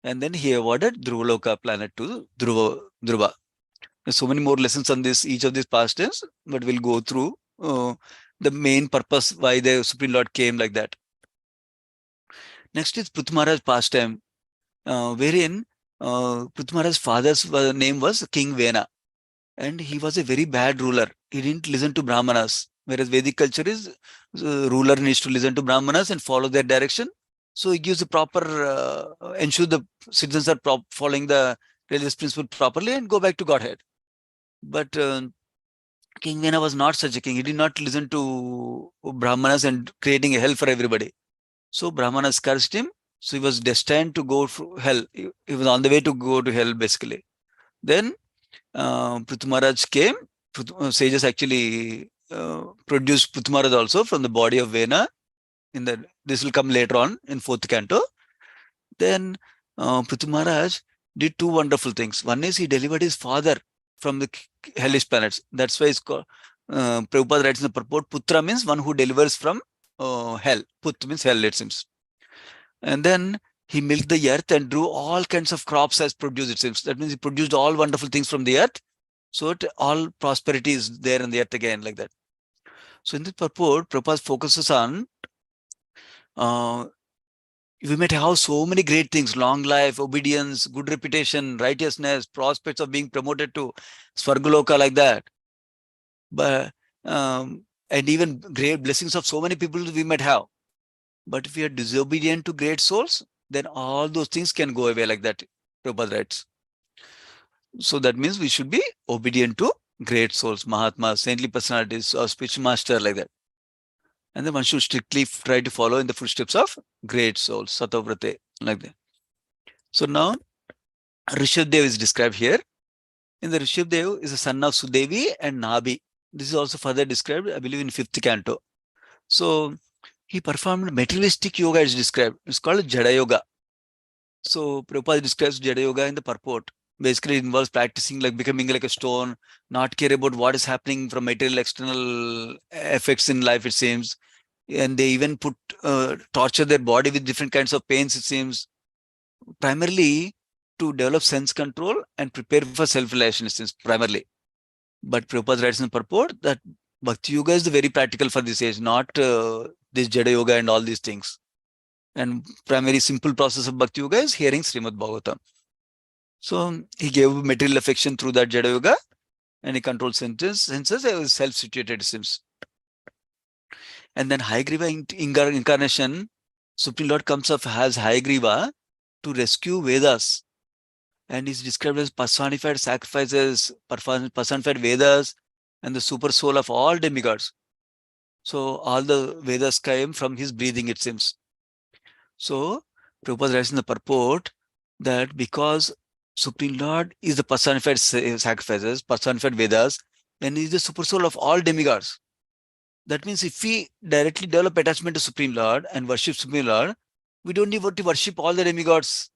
and then he awarded Dhruvaloka planet to Dhruva. There's so many more lessons on this, each of these pastimes, but we'll go through the main purpose why the Supreme Lord came like that. Next is Prithvi Maharaj pastime, wherein Prithvi Maharaj's father's name was King Vena, and he was a very bad ruler. He didn't listen to Brahmanas, whereas Vedic culture is ruler needs to listen to Brahmanas and follow their direction. So he gives the proper, ensure the citizens are following the religious principle properly and go back to Godhead. But King Vena was not such a king. He did not listen to Brahmanas and creating a hell for everybody. So Brahmanas cursed him. So he was destined to go to hell. He was on the way to go to hell, basically. Then Prithvi Maharaj came. Sages actually produced Prithvi Maharaj also from the body of Vena. This will come later on in 4th canto. Then Prithvi Maharaj did 2 wonderful things. One is he delivered his father from the hellish planets. That's why it's called, Prabhupada writes in the purport, Putra means one who delivers from hell. Put means hell, it seems. And then he milked the earth and drew all kinds of crops as produce, it seems. That means he produced all wonderful things from the earth. So all prosperity is there in the earth again, like that. So in this purport, Prabhupada focuses on we might have so many great things: long life, obedience, good reputation, righteousness, prospects of being promoted to Svargaloka, like that. But and even great blessings of so many people we might have. But if we are disobedient to great souls, then all those things can go away, like that, Prabhupada writes. So that means we should be obedient to great souls, Mahatmas, saintly personalities, or spiritual master, like that. And then one should strictly try to follow in the footsteps of great souls, Satavrate, like that. So now, Rishabdev is described here. In the Rishabdev is the son of Sudevi and Nabhi. This is also further described, I believe, in 5th canto. So he performed materialistic yoga, is described. It's called Jada Yoga. So Prabhupada describes Jada Yoga in the purport. Basically, it involves practicing like becoming like a stone, not care about what is happening from material external effects in life, it seems. And they even torture their body with different kinds of pains, it seems, primarily to develop sense control and prepare for self-realization, it seems, primarily. But Prabhupada writes in the purport that Bhakti Yoga is the very practical for this age, not this Jada Yoga and all these things. And primary simple process of Bhakti Yoga is hearing Srimad Bhagavatam. So he gave material affection through that Jada Yoga, and he controlled senses. It was self-situated, it seems. And then Hayagriva incarnation, Supreme Lord comes up as Hayagriva to rescue Vedas. And is described as personified sacrifices, personified Vedas, and the super soul of all demigods. So all the Vedas came from his breathing, it seems. So Prabhupada writes in the purport that because Supreme Lord is the personified sacrifices, personified Vedas, then he is the super soul of all demigods. That means if we directly develop attachment to Supreme Lord and worship Supreme Lord, we don't need to worship all the demigods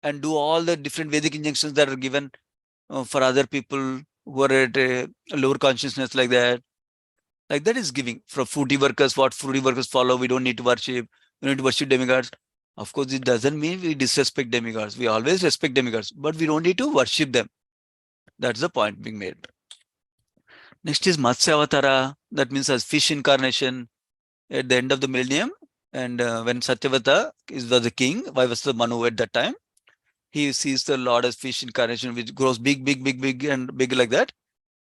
and do all the different Vedic injunctions that are given for other people who are at a lower consciousness, like that. Like that is giving. For fruity workers, what fruity workers follow, we don't need to worship. We need to worship demigods. Of course, it doesn't mean we disrespect demigods. We always respect demigods, but we don't need to worship them. That's the point being made. Next is Matsya Avatara. That means as fish incarnation at the end of the millennium. And when Satyavata was the king, Vaivasva Manu at that time, he sees the Lord as fish incarnation, which grows big, and big like that.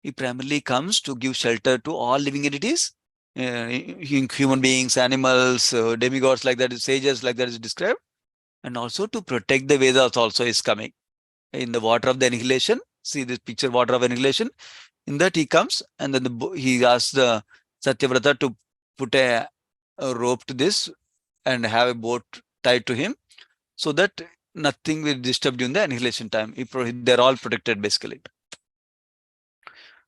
He primarily comes to give shelter to all living entities, human beings, animals, demigods, like that, sages, like that is described. And also to protect the Vedas also is coming. In the water of the annihilation, see this picture, water of annihilation. In that he comes, and then he asks the Satyavrata to put a rope to this and have a boat tied to him, so that nothing will disturb during the annihilation time. They're all protected, basically.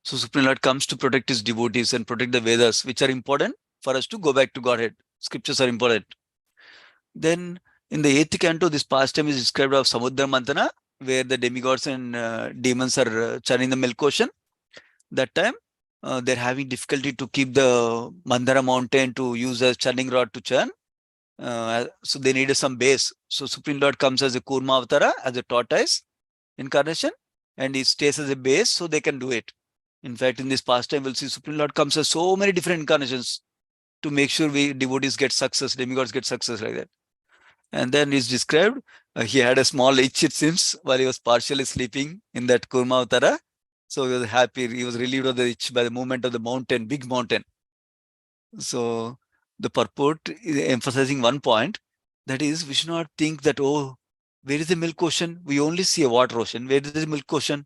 So Supreme Lord comes to protect his devotees and protect the Vedas, which are important for us to go back to Godhead. Scriptures are important. Then in the 8th canto, this pastime is described of Samudra Mantana, where the demigods and demons are churning the milk ocean. That time, they're having difficulty to keep the Mandara mountain to use as churning rod to churn. So they needed some base. So Supreme Lord comes as a Kurma Avatara, as a tortoise incarnation, and he stays as a base so they can do it. In fact, in this pastime, we'll see Supreme Lord comes as so many different incarnations to make sure we devotees get success, demigods get success like that. And then he's described, he had a small itch, it seems, while he was partially sleeping in that Kurma Avatara. So he was happy, he was relieved of the itch by the movement of the mountain, big mountain. So the purport is emphasizing one point, that is, we should not think that, oh, where is the milk ocean? We only see a water ocean. Where is the milk ocean?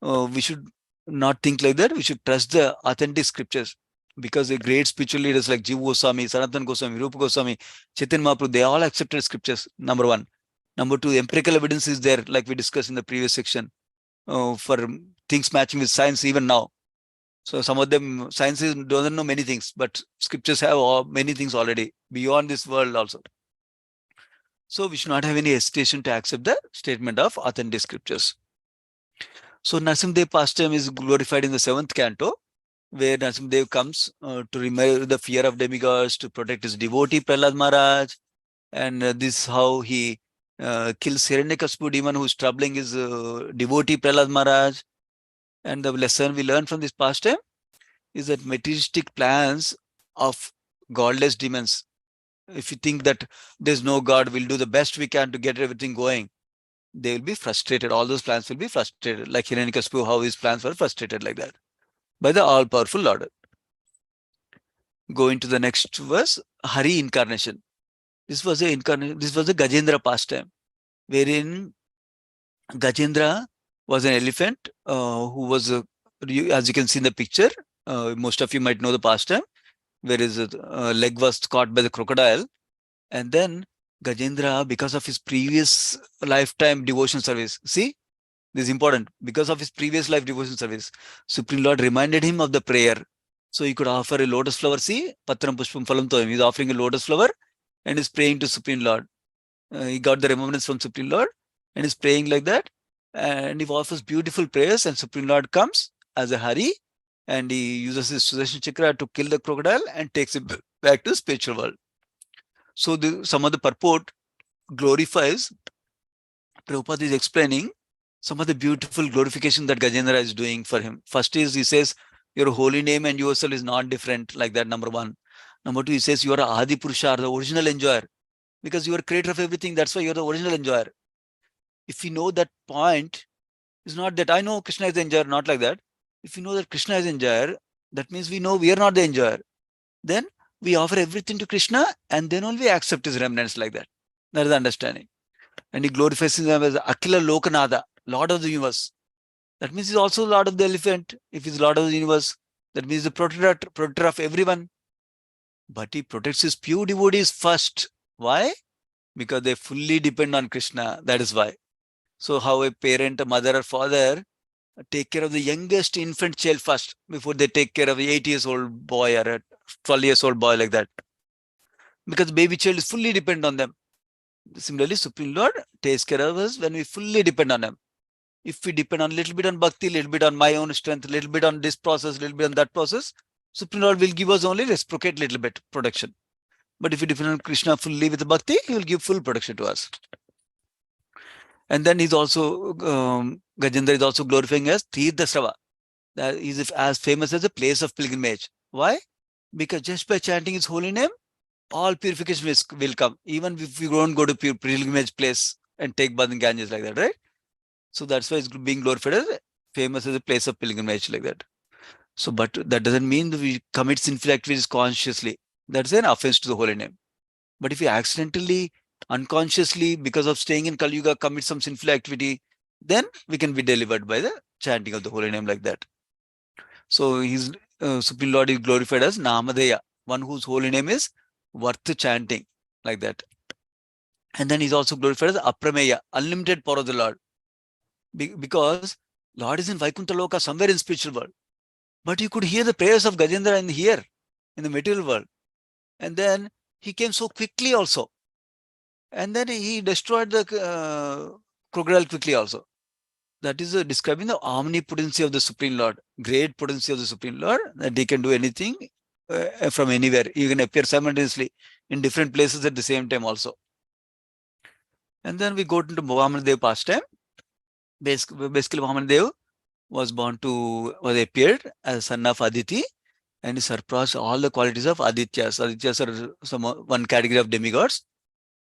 We should not think like that. We should trust the authentic scriptures, because the great spiritual leaders like Jiva Goswami, Sanatana Goswami, Rupa Goswami, Chaitanya Mahaprabhu, they all accepted scriptures, number one. Number two, empirical evidence is there, like we discussed in the previous section, for things matching with science even now. So some of them, science doesn't know many things, but scriptures have many things already beyond this world also. So we should not have any hesitation to accept the statement of authentic scriptures. So Narasimhadev pastime is glorified in the 7th canto, where Narasimhadev comes to remove the fear of demigods, to protect his devotee Prahlad Maharaj. And this is how he kills Hiranyakasipu demon who is troubling his devotee Prahlad Maharaj. And the lesson we learn from this pastime is that materialistic plans of godless demons, if you think that there's no God, we'll do the best we can to get everything going, they will be frustrated. All those plans will be frustrated. Like Hiranyakasipu, how his plans were frustrated like that by the all-powerful Lord. Going to the next verse, Hari incarnation. This was a Gajendra pastime, wherein Gajendra was an elephant who was, as you can see in the picture, most of you might know the pastime, where his leg was caught by the crocodile. And then Gajendra, because of his previous lifetime devotion service, see, this is important, because of his previous life devotion service, Supreme Lord reminded him of the prayer. So he could offer a lotus flower, see, Patram Pushpam Phalam Toyam. He's offering a lotus flower and is praying to Supreme Lord. He got the remembrance from Supreme Lord and is praying like that. And he offers beautiful prayers, and Supreme Lord comes as a Hari, and he uses his Sudarshan Chakra to kill the crocodile and takes it back to the spiritual world. So some of the purport glorifies, Prabhupada is explaining some of the beautiful glorification that Gajendra is doing for him. First is, he says, your holy name and yourself is not different, like that, number one. Number two, he says, you are Adi Purusha, the original enjoyer, because you are creator of everything. That's why you're the original enjoyer. If you know that point, it's not that I know Krishna is the enjoyer, not like that. If you know that Krishna is the enjoyer, that means we know we are not the enjoyer. Then we offer everything to Krishna, and then only we accept his remnants like that. That is the understanding. And he glorifies him as Akila Lokanada, Lord of the universe. That means he's also Lord of the elephant. If he's Lord of the universe, that means the protector of everyone. But he protects his pure devotees first. Why? Because they fully depend on Krishna. That is why. So how a parent, a mother or father take care of the youngest infant child first before they take care of the 8-year-old boy or a 12-year-old boy, like that. Because the baby child is fully dependent on them. Similarly, Supreme Lord takes care of us when we fully depend on him. If we depend on a little bit on bhakti, little bit on my own strength, little bit on this process, little bit on that process, Supreme Lord will give us only reciprocate little bit protection. But if we depend on Krishna fully with bhakti, he will give full protection to us. And then he's also, Gajendra is also glorifying as Tirthasrava. That is as famous as a place of pilgrimage. Why? Because just by chanting his holy name, all purification will come. Even if we don't go to pilgrimage place and take bath in Ganges like that, right? So that's why it's being glorified as famous as a place of pilgrimage like that. So, but that doesn't mean that we commit sinful activities consciously. That's an offense to the holy name. But if we accidentally, unconsciously, because of staying in Kali Yuga, commit some sinful activity, then we can be delivered by the chanting of the holy name like that. So his Supreme Lord is glorified as Namadeya, one whose holy name is worth chanting, like that. And then he's also glorified as Aprameya, unlimited power of the Lord. Because Lord is in Vaikuntha Loka, somewhere in spiritual world. But you could hear the prayers of Gajendra in here, in the material world. And then he came so quickly also. And then he destroyed the crocodile quickly also. that is describing the omnipotency of the Supreme Lord, great potency of the Supreme Lord, that he can do anything from anywhere. He can appear simultaneously in different places at the same time also. And then we go into Muhammad Dev pastime. Basically, Muhammad Dev was appeared as son of Aditi, and he surpassed all the qualities of Adityas. Adityas are one category of demigods.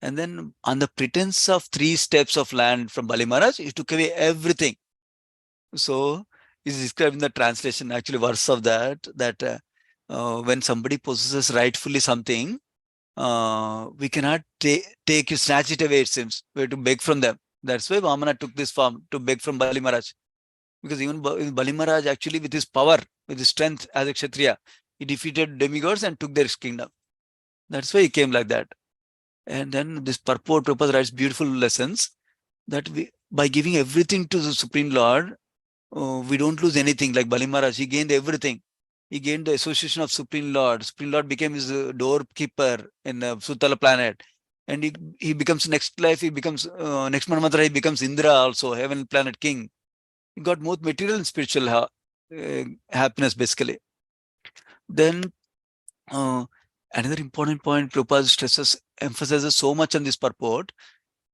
And then on the pretense of 3 steps of land from Bali Maharaj, he took away everything. So is described in the translation, actually verse of that when somebody possesses rightfully something, we cannot take it, snatch it away, it seems. We have to beg from them. That's why Vamana took this form, to beg from Bali Maharaj. Because even Bali Maharaj, actually, with his power, with his strength as a Kshatriya, he defeated demigods and took their kingdom. That's why he came like that. And then this purport, Prabhupada writes beautiful lessons that by giving everything to the Supreme Lord, we don't lose anything. Like Bali Maharaj, he gained everything. He gained the association of Supreme Lord. Supreme Lord became his doorkeeper in Sutala planet. And he becomes next life, he becomes, next Manvantara, he becomes Indra also, heaven planet king. He got both material and spiritual happiness, basically. Then another important point Prabhupada emphasizes so much on this purport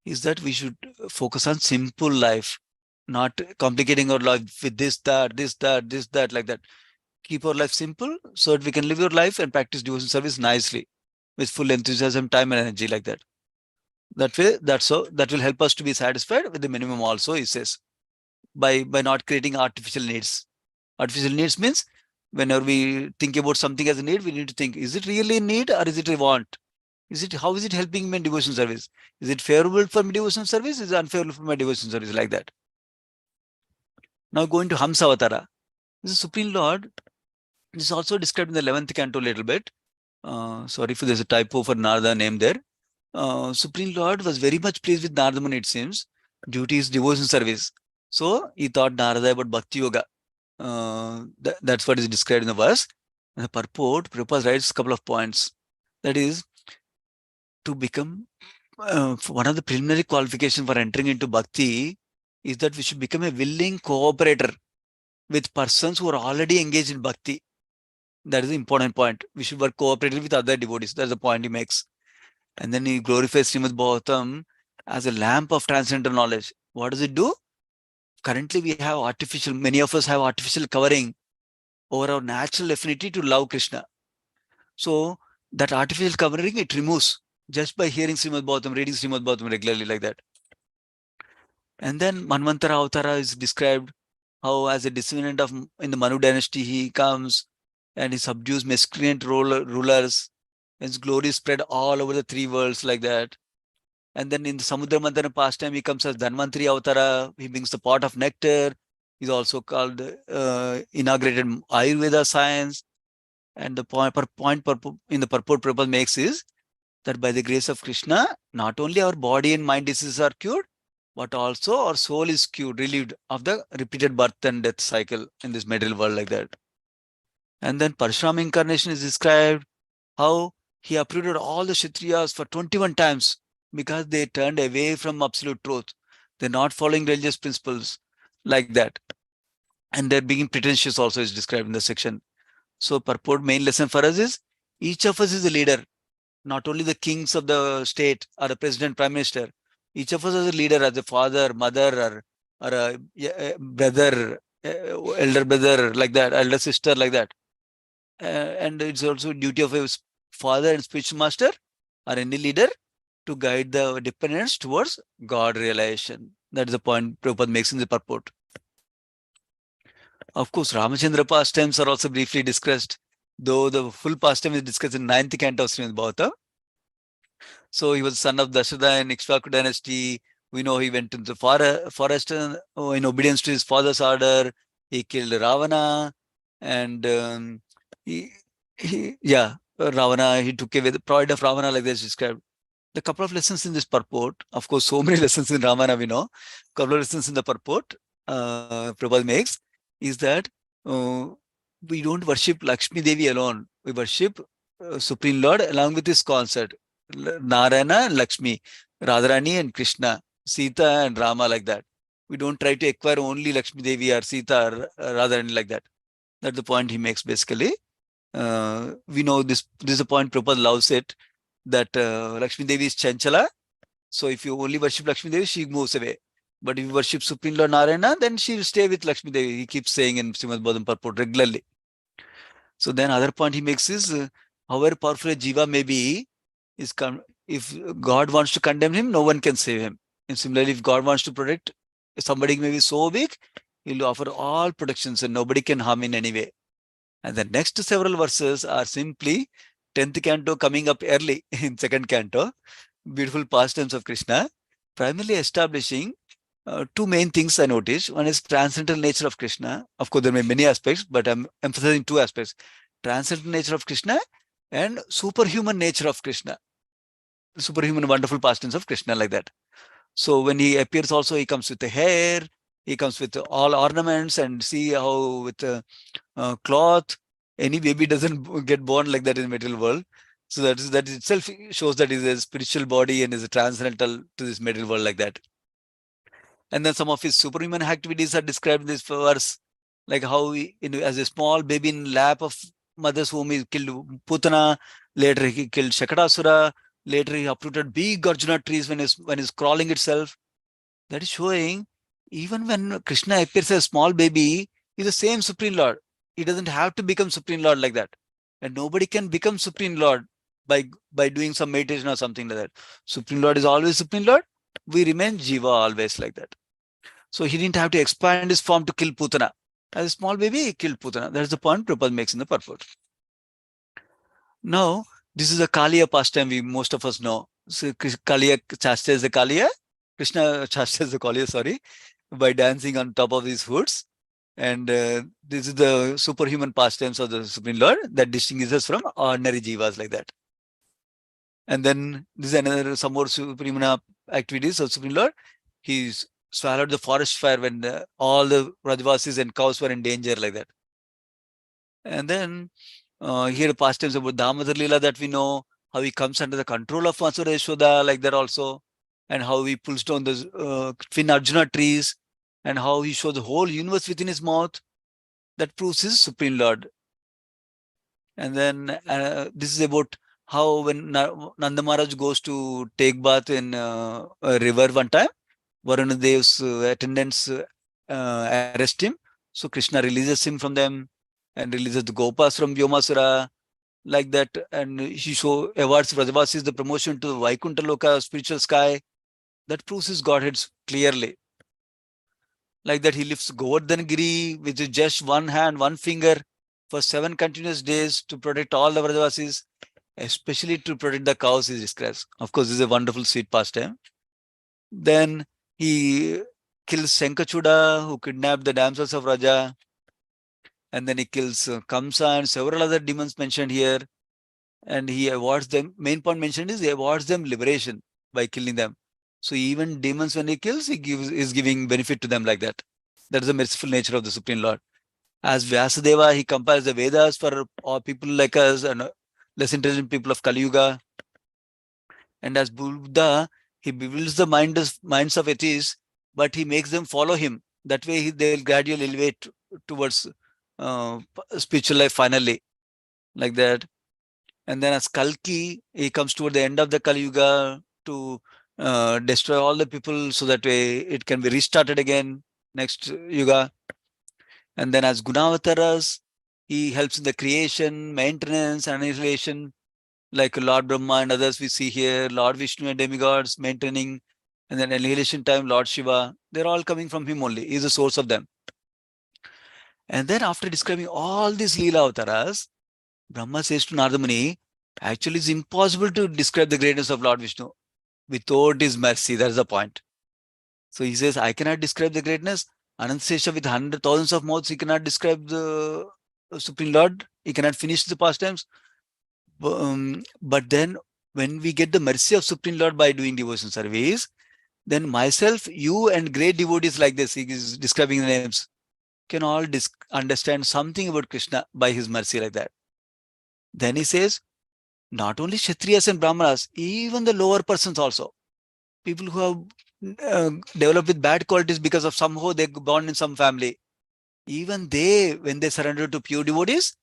is that we should focus on simple life, not complicating our life with this, that, like that. Keep our life simple so that we can live our life and practice devotion service nicely with full enthusiasm, time and energy, like that. That way, that will help us to be satisfied with the minimum also, he says, by not creating artificial needs. Artificial needs means whenever we think about something as a need, we need to think, is it really a need or is it a want? How is it helping me in devotion service? Is it favorable for my devotion service? Is it unfavorable for my devotion service? Like that. Now going to Hamsa Avatara. This is Supreme Lord. This is also described in the 11th canto a little bit. Sorry if there's a typo for Narada name there. Supreme Lord was very much pleased with Narada Muni, it seems, due to his devotion service. So he taught Narada about Bhakti Yoga. That's what is described in the verse. In the purport, Prabhupada writes a couple of points. That is, to become one of the preliminary qualifications for entering into Bhakti is that we should become a willing cooperator with persons who are already engaged in Bhakti. That is the important point. We should work cooperatively with other devotees. That's the point he makes. And then he glorifies Srimad Bhagavatam as a lamp of transcendental knowledge. What does it do? Currently, we have many of us have artificial covering over our natural affinity to love Krishna. So that artificial covering, it removes just by hearing Srimad Bhagavatam, reading Srimad Bhagavatam regularly, like that. And then Manvantara Avatara is described how as a descendant in the Manu dynasty, he comes and he subdues miscreant rulers. His glory is spread all over the 3 worlds, like that. And then in the Samudra Mantana pastime, he comes as Dhanvantari Avatara. He brings the pot of nectar. He's also called inaugurated Ayurveda science. And the point in the purport Prabhupada makes is that by the grace of Krishna, not only our body and mind diseases are cured, but also our soul is cured, relieved of the repeated birth and death cycle in this material world, like that. And then Parashurama incarnation is described how he uprooted all the Kshatriyas for 21 times because they turned away from absolute truth. They're not following religious principles, like that. And they're being pretentious also is described in the section. So purport main lesson for us is, each of us is a leader, not only the kings of the state or the president, prime minister. Each of us is a leader, as a father, mother, or a brother, elder brother, like that, elder sister, like that. And it's also duty of a father and spiritual master or any leader to guide the dependents towards God realization. That is the point Prabhupada makes in the purport. Of course, Ramachandra pastimes are also briefly discussed, though the full pastime is discussed in 9th canto of Srimad Bhagavatam. So he was son of Dasharatha in Ikshvaku dynasty. We know he went into the forest in obedience to his father's order. He killed Ravana, and Ravana, he took away the pride of Ravana, like this described. The couple of lessons in this purport, of course, so many lessons in Ramayana we know. Couple of lessons in the purport Prabhupada makes is that we don't worship Lakshmi Devi alone. We worship Supreme Lord along with his consort, Narayana and Lakshmi, Radharani and Krishna, Sita and Rama, like that. We don't try to acquire only Lakshmi Devi or Sita or rather than like that. That's the point he makes basically. We know this is a point Prabhupada loves it, that Lakshmi Devi is Chanchala. So if you only worship Lakshmi Devi, she moves away. But if you worship Supreme Lord Narayana, then she will stay with Lakshmi Devi. He keeps saying in Srimad Bhagavatam purport regularly. So then other point he makes is, however powerful a jiva may be, if God wants to condemn him, no one can save him. And similarly, if God wants to protect, somebody may be so big, he'll offer all protections and nobody can harm in any way. And the next several verses are simply 10th canto coming up early in 2nd canto, beautiful pastimes of Krishna, primarily establishing two main things I noticed. One is transcendental nature of Krishna. Of course, there may be many aspects, but I'm emphasizing two aspects. Transcendental nature of Krishna and superhuman nature of Krishna. Superhuman wonderful pastimes of Krishna, like that. So when he appears also, he comes with the hair, he comes with all ornaments, and see how with cloth, any baby doesn't get born like that in the material world. So that itself shows that he is a spiritual body and is a transcendental to this material world, like that. And then some of his superhuman activities are described in this verse, like how he, as a small baby in lap of mother's womb, he killed Putana, later he killed Shakatasura, later he uprooted big Arjuna trees when he's crawling itself. That is showing, even when Krishna appears as a small baby, he's the same Supreme Lord. He doesn't have to become Supreme Lord like that. And nobody can become Supreme Lord by doing some meditation or something like that. Supreme Lord is always Supreme Lord. We remain Jiva always like that. So he didn't have to expand his form to kill Putana. As a small baby, he killed Putana. That's the point Prabhupada makes in the purport. Now, this is a Kaliya pastime most of us know. So Kaliya chastises the Kaliya. Krishna chastises the Kaliya, sorry, by dancing on top of these hoods. And this is the superhuman pastimes of the Supreme Lord that distinguishes us from ordinary jivas like that. And then this is another, some more superhuman activities of Supreme Lord. He's swallowed the forest fire when all the Rajvasis and cows were in danger like that. And then here pastimes about Damodar Leela that we know, how he comes under the control of Masura Yashoda like that also, and how he pulls down the twin Arjuna trees, and how he shows the whole universe within his mouth. That proves his Supreme Lord. And then this is about how when Nanda Maharaj goes to take bath in a river one time, Varuna Dev's attendants arrest him. So Krishna releases him from them and releases the Gopas from Vyomasura, like that. And he awards Vrajavasis the promotion to the Vaikuntha Loka, spiritual sky. That proves his Godhead clearly. Like that, he lifts Govardhan Giri with just one hand, one finger for 7 continuous days to protect all the Vrajavasis, especially to protect the cows, he describes. Of course, this is a wonderful sweet pastime. Then he kills Shankachuda, who kidnapped the damsels of Raja. And then he kills Kamsa and several other demons mentioned here. And he awards them, main point mentioned is he awards them liberation by killing them. So even demons, when he kills, is giving benefit to them like that. That is the merciful nature of the Supreme Lord. As Vyasadeva, he compiles the Vedas for all people like us and less intelligent people of Kali Yuga. And as Buddha, he bewilds the minds of atheists, but he makes them follow him. That way they will gradually elevate towards spiritual life finally, like that. And then as Kalki, he comes toward the end of the Kali Yuga to destroy all the people, so that way it can be restarted again next Yuga. And then as Gunavataras, he helps in the creation, maintenance, annihilation, like Lord Brahma and others we see here, Lord Vishnu and demigods maintaining, and then annihilation time, Lord Shiva. They're all coming from him only. He's the source of them. And then after describing all these Leela Avataras, Brahma says to Narada Muni, actually it's impossible to describe the greatness of Lord Vishnu without his mercy. That's the point. So he says, I cannot describe the greatness. Anantasesha with 100,000 of mouths, he cannot describe the Supreme Lord. He cannot finish the pastimes. But then when we get the mercy of Supreme Lord by doing devotion service, then myself, you and great devotees like this, he is describing the names, can all understand something about Krishna by his mercy like that. Then he says, not only Kshatriyas and Brahmanas, even the lower persons also, people who have develop with bad qualities because of somehow they born in some family. Even they, when they surrender to pure devotees,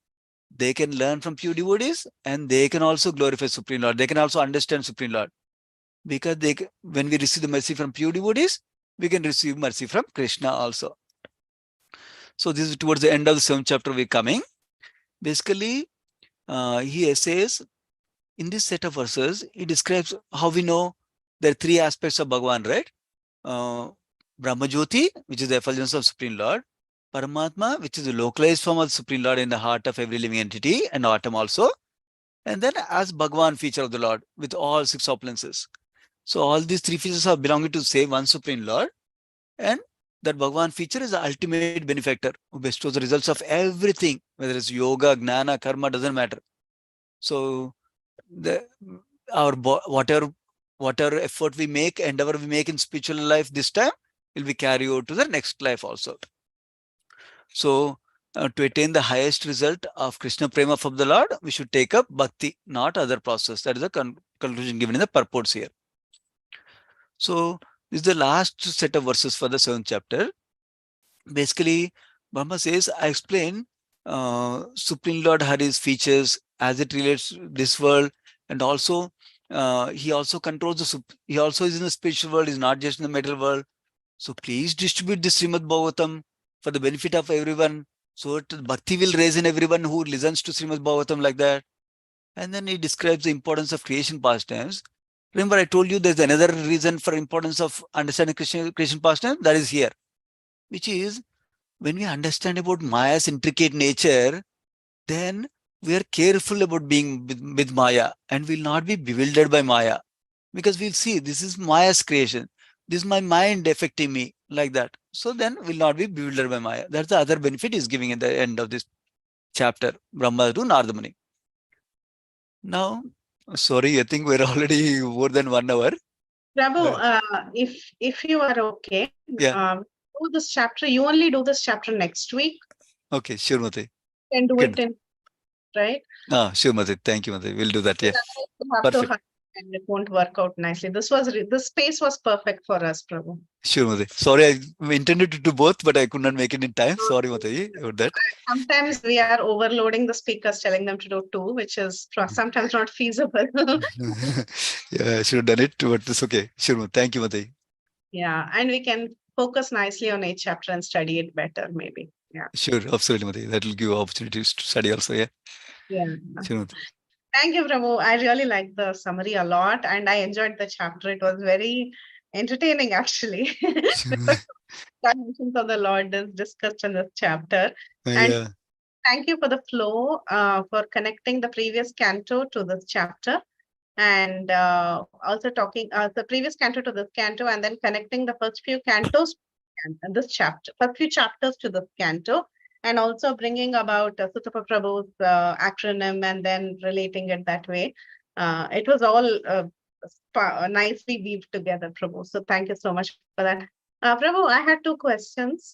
they can learn from pure devotees and they can also glorify Supreme Lord. They can also understand Supreme Lord. Because when we receive the mercy from pure devotees, we can receive mercy from Krishna also. So this is towards the end of the 7th chapter we're coming. Basically, he says, in this set of verses, he describes how we know there are 3 aspects of Bhagavan, right? Brahma Jyoti, which is the effulgence of Supreme Lord. Paramatma, which is the localized form of the Supreme Lord in the heart of every living entity and atom also. And then as Bhagavan, feature of the Lord with all 6 opulences. So all these 3 features are belonging to say one Supreme Lord. And that Bhagavan feature is the ultimate benefactor who bestows the results of everything, whether it's yoga, gnana, karma, doesn't matter. So whatever effort we make, endeavor we make in spiritual life this time will be carried over to the next life also. So to attain the highest result of Krishna Prema from the Lord, we should take up Bhakti, not other process. That is the conclusion given in the purports here. So this is the last set of verses for the 7th chapter. Basically, Brahma says, I explain Supreme Lord Hari's features as it relates to this world, and also he also controls he also is in the spiritual world, is not just in the material world. So please distribute this Srimad Bhagavatam for the benefit of everyone. So Bhakti will raise in everyone who listens to Srimad Bhagavatam like that. And then he describes the importance of creation pastimes. Remember, I told you there's another reason for importance of understanding creation pastime. That is here, which is when we understand about Maya's intricate nature, then we are careful about being with Maya and will not be bewildered by Maya, because we'll see this is Maya's creation. This is my mind affecting me like that. So then we'll not be bewildered by Maya. That's the other benefit he's giving at the end of this chapter, Brahma to Narada Muni. Now, sorry, I think we're already more than 1 hour. Prabhu, if you are okay, do this chapter. You only do this chapter next week. Okay, sure, Mate. Can do it in, right? Sure, Mate. Thank you, Mate. We'll do that. Yeah. Perfect. And it won't work out nicely. This space was perfect for us, Prabhu. Sure, Mate. Sorry, I intended to do both, but I could not make it in time. Sorry, Mate, about that. Sometimes we are overloading the speakers, telling them to do 2, which is sometimes not feasible. Yeah, I should have done it, but it's okay. Sure, thank you, Mate. Yeah, and we can focus nicely on each chapter and study it better, maybe. Yeah. Sure, absolutely, Mate. That will give opportunities to study also. Yeah. Yeah. Sure. Thank you, Prabhu. I really liked the summary a lot, and I enjoyed the chapter. It was very entertaining, actually. Dimensions of the Lord is discussed in this chapter. And thank you for the flow, for connecting the previous canto to this chapter, and also talking the previous canto to this canto, and then connecting the first few cantos and this chapter, first few chapters to this canto, and also bringing about Sutapa Prabhu's acronym and then relating it that way. It was all nicely weaved together, Prabhu. So thank you so much for that. Prabhu, I had 2 questions.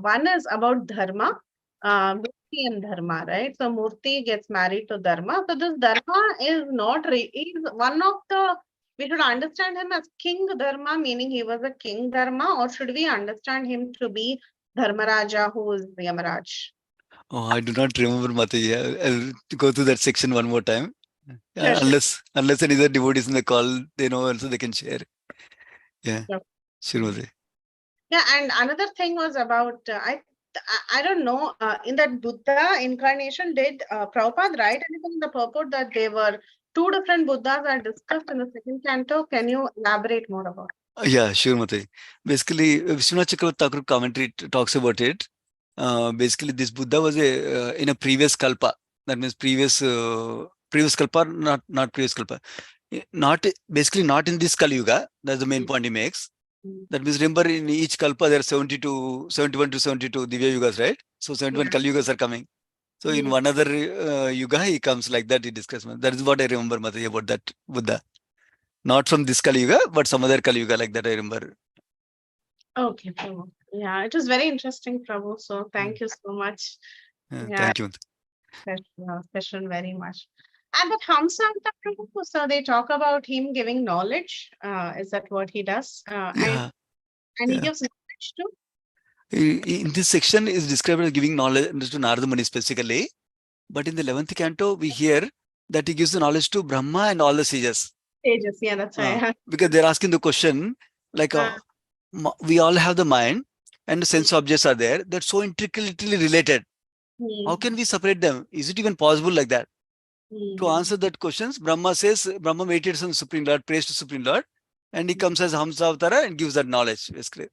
One is about dharma, Murti and dharma, right? So Murti gets married to dharma. So this dharma is not, is one of the, we should understand him as King Dharma, meaning he was a King Dharma, or should we understand him to be Dharmaraja, who is Yamaraj? Oh, I do not remember, Mate. I'll go through that section one more time. Sure, unless any other devotees in the call, they know also they can share. Yeah. Sure, Mate. Yeah, and another thing was about, I don't know, in that Buddha incarnation, did Prabhupada write anything in the purport that there were 2 different Buddhas are discussed in the 2nd canto? Can you elaborate more about it? Yeah, sure, Mate. Basically, Vishwanath Chakravarti Thakur commentary talks about it. Basically, this Buddha was in a previous kalpa. That means previous kalpa, not previous kalpa. Not basically not in this Kali Yuga. That's the main point he makes. That means remember in each kalpa there are 71 to 72 Divya Yugas, right? So 71 Kali Yugas are coming. So in one other Yuga he comes like that, he discusses. That is what I remember, Mate, about that Buddha. Not from this Kali Yuga, but some other Kali Yuga like that I remember. Okay, Prabhu. Yeah, it was very interesting, Prabhu. So thank you so much. Thank you. Session very much. And that Hamsanta Prabhu, so they talk about him giving knowledge. Is that what he does? Yeah. And he Yeah. gives knowledge too. In this section is described as giving knowledge to Narada Muni specifically. But in the 11th canto, we hear that he gives the knowledge to Brahma and all the sages. Sages, yeah, that's right. Because they're asking the question, like, we all have the mind and the sense objects are there. They're so intricately related. How can we separate them? Is it even possible like that? To answer that questions, Brahma says, Brahma meditates on Supreme Lord, prays to Supreme Lord, and he comes as Hamsa Avatara and gives that knowledge, basically.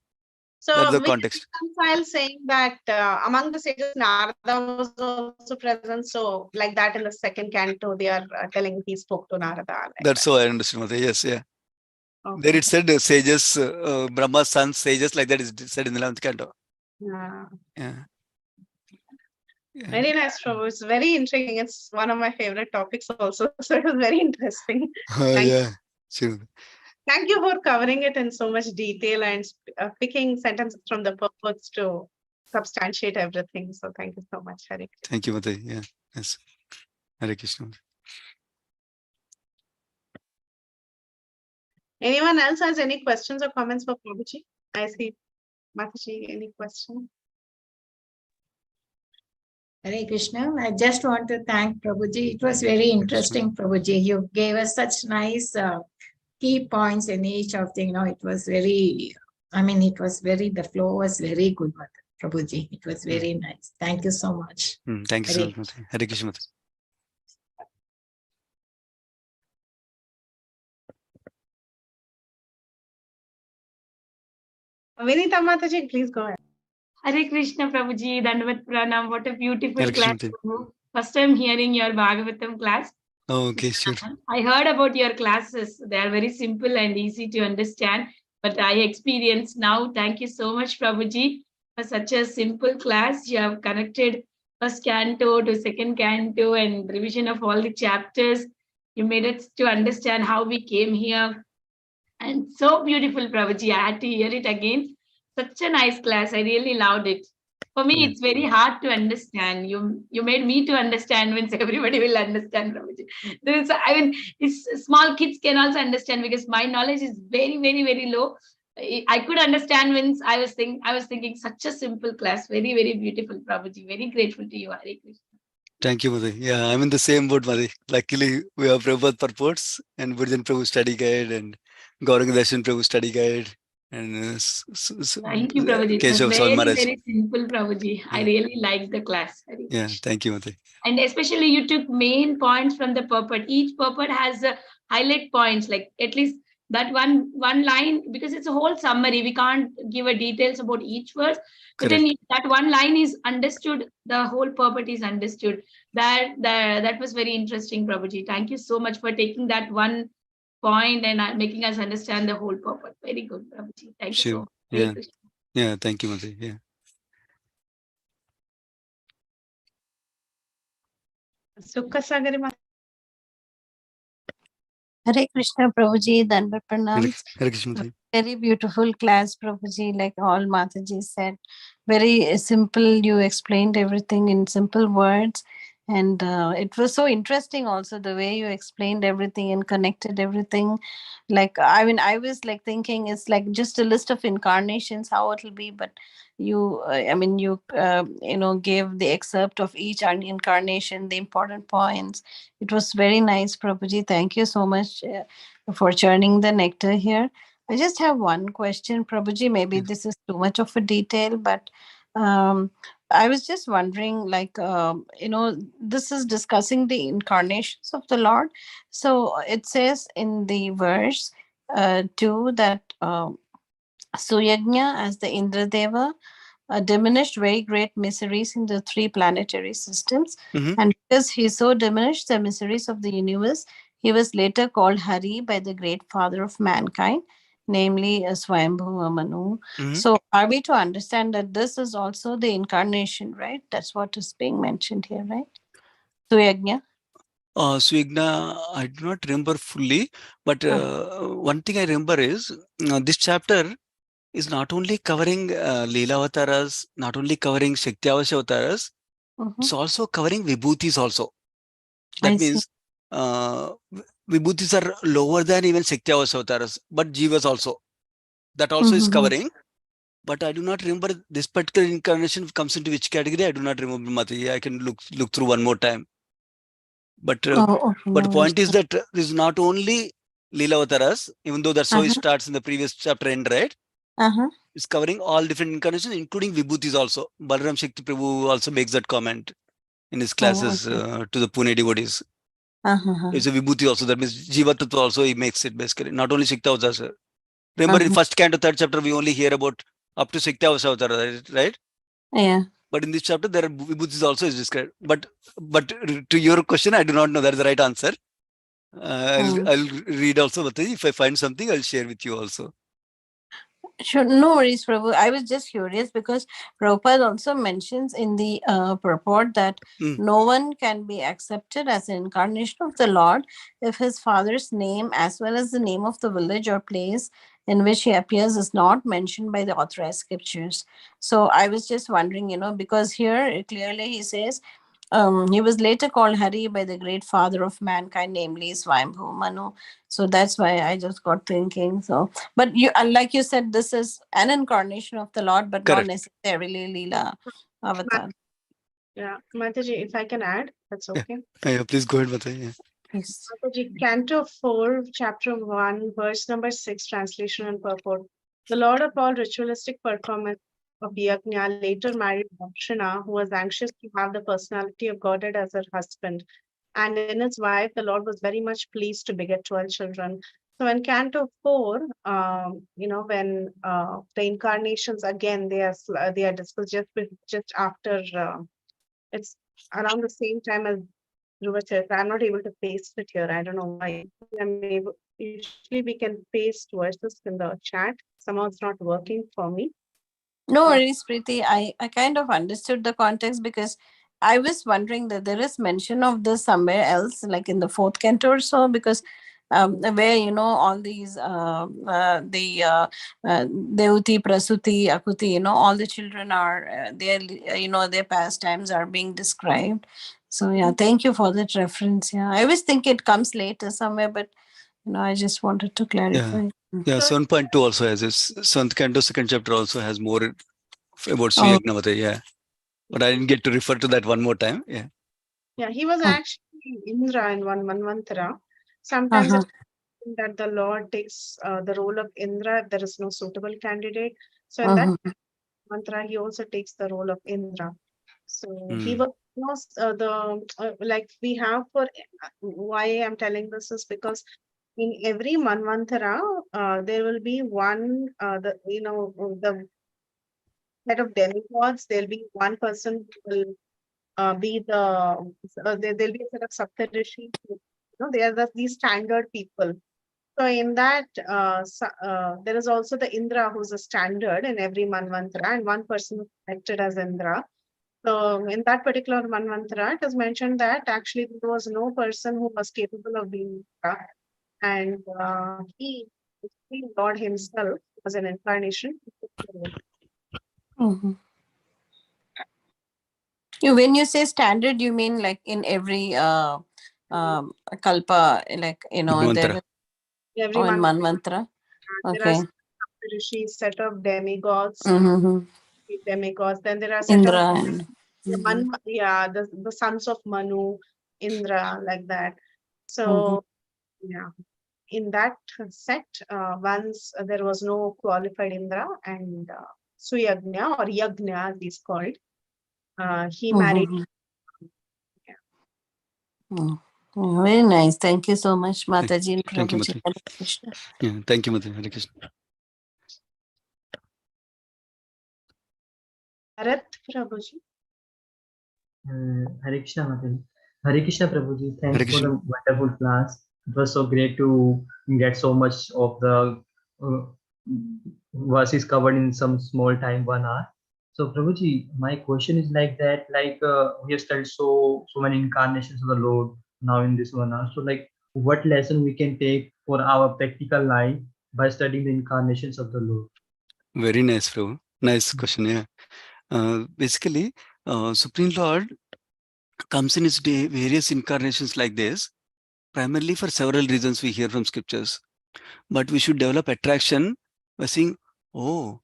So that's the we context. reconcile saying that among the sages, Narada was also present. So like that in the second canto, they are telling he spoke to Narada. Like That's so I understood, Mother. Yes, yeah. Okay. There it said sages, Brahma's sons, sages, like that is said in the 11th canto. Yeah. Yeah. Yeah. Very nice, Prabhu. It's very intriguing. It's one of my favorite topics also. So it was very interesting. Yeah, sure. Thank you for covering it in so much detail and picking sentences from the purports to substantiate everything. So thank you so much, Hari. Thank you, Mother. Yeah, yes. Hare Krishna. Anyone else has any questions or comments for Prabhuji? I see Mataji, any question? Hare Krishna. I just want to thank Prabhuji. It was very interesting, Prabhuji. You gave us such nice key points in each of the, it was very, the flow was very good, Prabhuji. It was very nice. Thank you so much. Thank you so much, Mother. Hare Krishna. Vinita Mataji, please go ahead. Hare Krishna Prabhuji, Dandavat Pranam. What a beautiful Hare class. Krishna. First time hearing your Bhagavatam class. Oh, okay, sure. I heard about your classes. They are very simple and easy to understand, but I experienced now. Thank you so much, Prabhuji, for such a simple class. You have connected first canto to second canto and revision of all the chapters. You made it to understand how we came here. And so beautiful, Prabhuji. I had to hear it again. Such a nice class. I really loved it. For me, it's very hard to understand. You made me to understand when everybody will understand, Prabhuji. It's, small kids can also understand because my knowledge is very, very, very low. I could understand when I was thinking such a simple class. Very, very beautiful, Prabhuji. Very grateful to you, Hare Krishna. Thank you, Mother. Yeah, I'm in the same boat, Mother. Luckily, we have Prabhupada purports and Burjan Prabhu study guide and Gauranga Darshan Prabhu study guide. And thank you, Prabhuji. It was Keshav very, very simple, Prabhuji. I really liked the class. Yeah, thank you, Mother. And especially you took main points from the purport. Each purport has highlight points, like at least that one line, because it's a whole summary. We can't give a details about each verse. But then if that one line is understood, the whole purport is understood. That was very interesting, Prabhuji. Thank you so much for taking that one point and making us understand the whole purpose. Very good, Prabhuji. Thank you so much. Yeah. Yeah, thank you, Mother. Yeah. Sukha Sagari Mataji. Hare Krishna, Prabhuji, Dandavat Pranam. Hare Krishna. Very beautiful class, Prabhuji, like all Mataji said. Very simple. You explained everything in simple words. And it was so interesting also the way you explained everything and connected everything. Like, I was like thinking it's like just a list of incarnations, how it'll be, but you gave the excerpt of each incarnation, the important points. It was very nice, Prabhuji. Thank you so much for churning the nectar here. I just have one question, Prabhuji. Maybe this is too much of a detail, but I was just wondering, this is discussing the incarnations of the Lord. So it says in the verse 2 that Suyagnya as the Indradeva diminished very great miseries in the 3 planetary systems. And because he so diminished the miseries of the universe, he was later called Hari by the great father of mankind, namely Swayambhuva Manu. So are we to understand that this is also the incarnation, right? That's what is being mentioned here, right? Suyagnya. Suyagnya, I do not remember fully, but one thing I remember is this chapter is not only covering Leela Avataras, not only covering Shakti Avasya Avataras, it's also covering Vibhutis also. That means Vibhutis are lower than even Shakti avatars, but Jivas also. That also is covering. But I do not remember this particular incarnation comes into which category. I do not remember, Mataji. I can look through one more time. But but the point is that this is not only Leela Avataras, even though that so starts in the previous chapter end, right? It's covering all different incarnations, including Vibhutis also. Balaram Shakti Prabhu also makes that comment in his classes to the Pune devotees. It's a Vibhuti also. That means Jiva Tattva also he makes it basically. Not only Shakti Avatars. Remember in first canto, third chapter, we only hear about up to Shakti Avatara, right? Yeah. But in this chapter, there are Vibhutis also is described. But to your question, I do not know that is the right answer. I'll read also, Mataji. If I find something, I'll share with you also. Sure, no worries, Prabhu. I was just curious because Prabhupada also mentions in the purport that no one can be accepted as an incarnation of the Lord if his father's name as well as the name of the village or place in which he appears is not mentioned by the authorized scriptures. So I was just wondering, because here clearly he says, he was later called Hari by the great father of mankind, namely Swayambhu Manu. So that's why I just got thinking. So, but you, like you said, this is an incarnation of the Lord, but Correct. not necessarily Leela Avatar. Yeah, Mataji, if I can add, that's okay. Yeah, please go ahead, Mataji. Yeah. Yes. Mataji, Canto 4, Chapter 1, verse number 6, translation and purport. The Lord of all ritualistic performance of Yajna later married Dakshina, who was anxious to have the personality of Godhead as her husband. And in his wife, the Lord was very much pleased to beget 12 children. So in Canto 4, when the incarnations again they are discussed just after it's around the same time as Dhruva. I'm not able to paste it here. I don't know why. Usually we can paste verses in the chat. Somehow it's not working for me. No worries, Preeti. I kind of understood the context because I was wondering that there is mention of this somewhere else, like in the fourth canto or so, because where all these Devuti, Prasuti, Akuti, all the children are their pastimes are being described. So yeah, thank you for that reference. Yeah, I always think it comes later somewhere, but I just wanted to clarify. Yeah, 7.2 also has this. 7th canto, second chapter also has more about Sri Yajna. Yeah. But I didn't get to refer to that one more time. Yeah. Yeah, he was actually Indra in one Manvantara. Sometimes it's that the Lord takes the role of Indra if there is no suitable candidate. So in that mantra, he also takes the role of Indra. So he was like we have for why I'm telling this is because in every Manvantara, there will be one the set of demigods. There'll be one person who will be there'll be a set of Saptarishi. They are these standard people. So in that, there is also the Indra who's a standard in every Manvantara, and one person is selected as Indra. So in that particular Manvantara, it is mentioned that actually there was no person who was capable of being Indra, and God himself was an incarnation. When you say standard, you mean like in every kalpa, like Manvantara. Every in Manvantara. There are rishis, set of demigods, demigods. Then there are set Indra of and the sons of Manu, Indra, like that. So yeah, in that set, once there was no qualified Indra and Suyagnya or Yagnya as he's called, he married. Very nice. Thank you so much, Mataji. Thank you, Mataji. Yeah, thank you, Mataji. Hare Krishna. Bharat Prabhuji. Hare Krishna, Mataji. Hare Krishna, Prabhuji. Thanks Hare for the wonderful class. It was so great to get so much of the verses covered in some small time, 1 hour. So, Prabhuji, my question is like that, we have studied so many incarnations of the Lord now in this 1 hour. So, like, what lesson we can take for our practical life by studying the incarnations of the Lord? Very nice, Prabhu. Nice question. Yeah. Basically, Supreme Lord comes in his various incarnations like this primarily for several reasons we hear from scriptures. But we should develop attraction by saying, oh,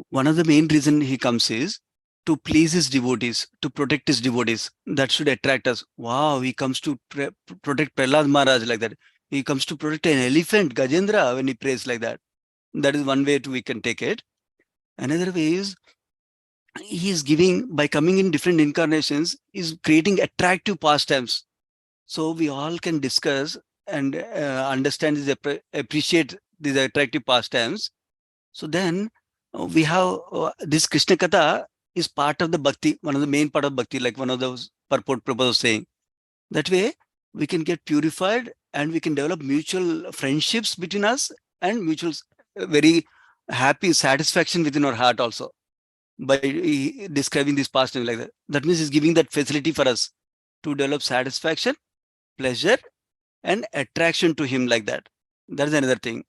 one of the main reason he comes is to please his devotees, to protect his devotees. That should attract us. Wow, he comes to protect Prahlad Maharaj like that. He comes to protect an elephant, Gajendra, when he prays like that. That is one way we can take it. Another way is he is giving, by coming in different incarnations, is creating attractive pastimes. So we all can discuss and understand this, appreciate these attractive pastimes. So then we have this Krishna Katha is part of the Bhakti, one of the main part of Bhakti, like one of those purport Prabhupada was saying. That way we can get purified and we can develop mutual friendships between us and mutual very happy satisfaction within our heart also by describing this past like that. That means he's giving that facility for us to develop satisfaction, pleasure, and attraction to him like that. That is another thing.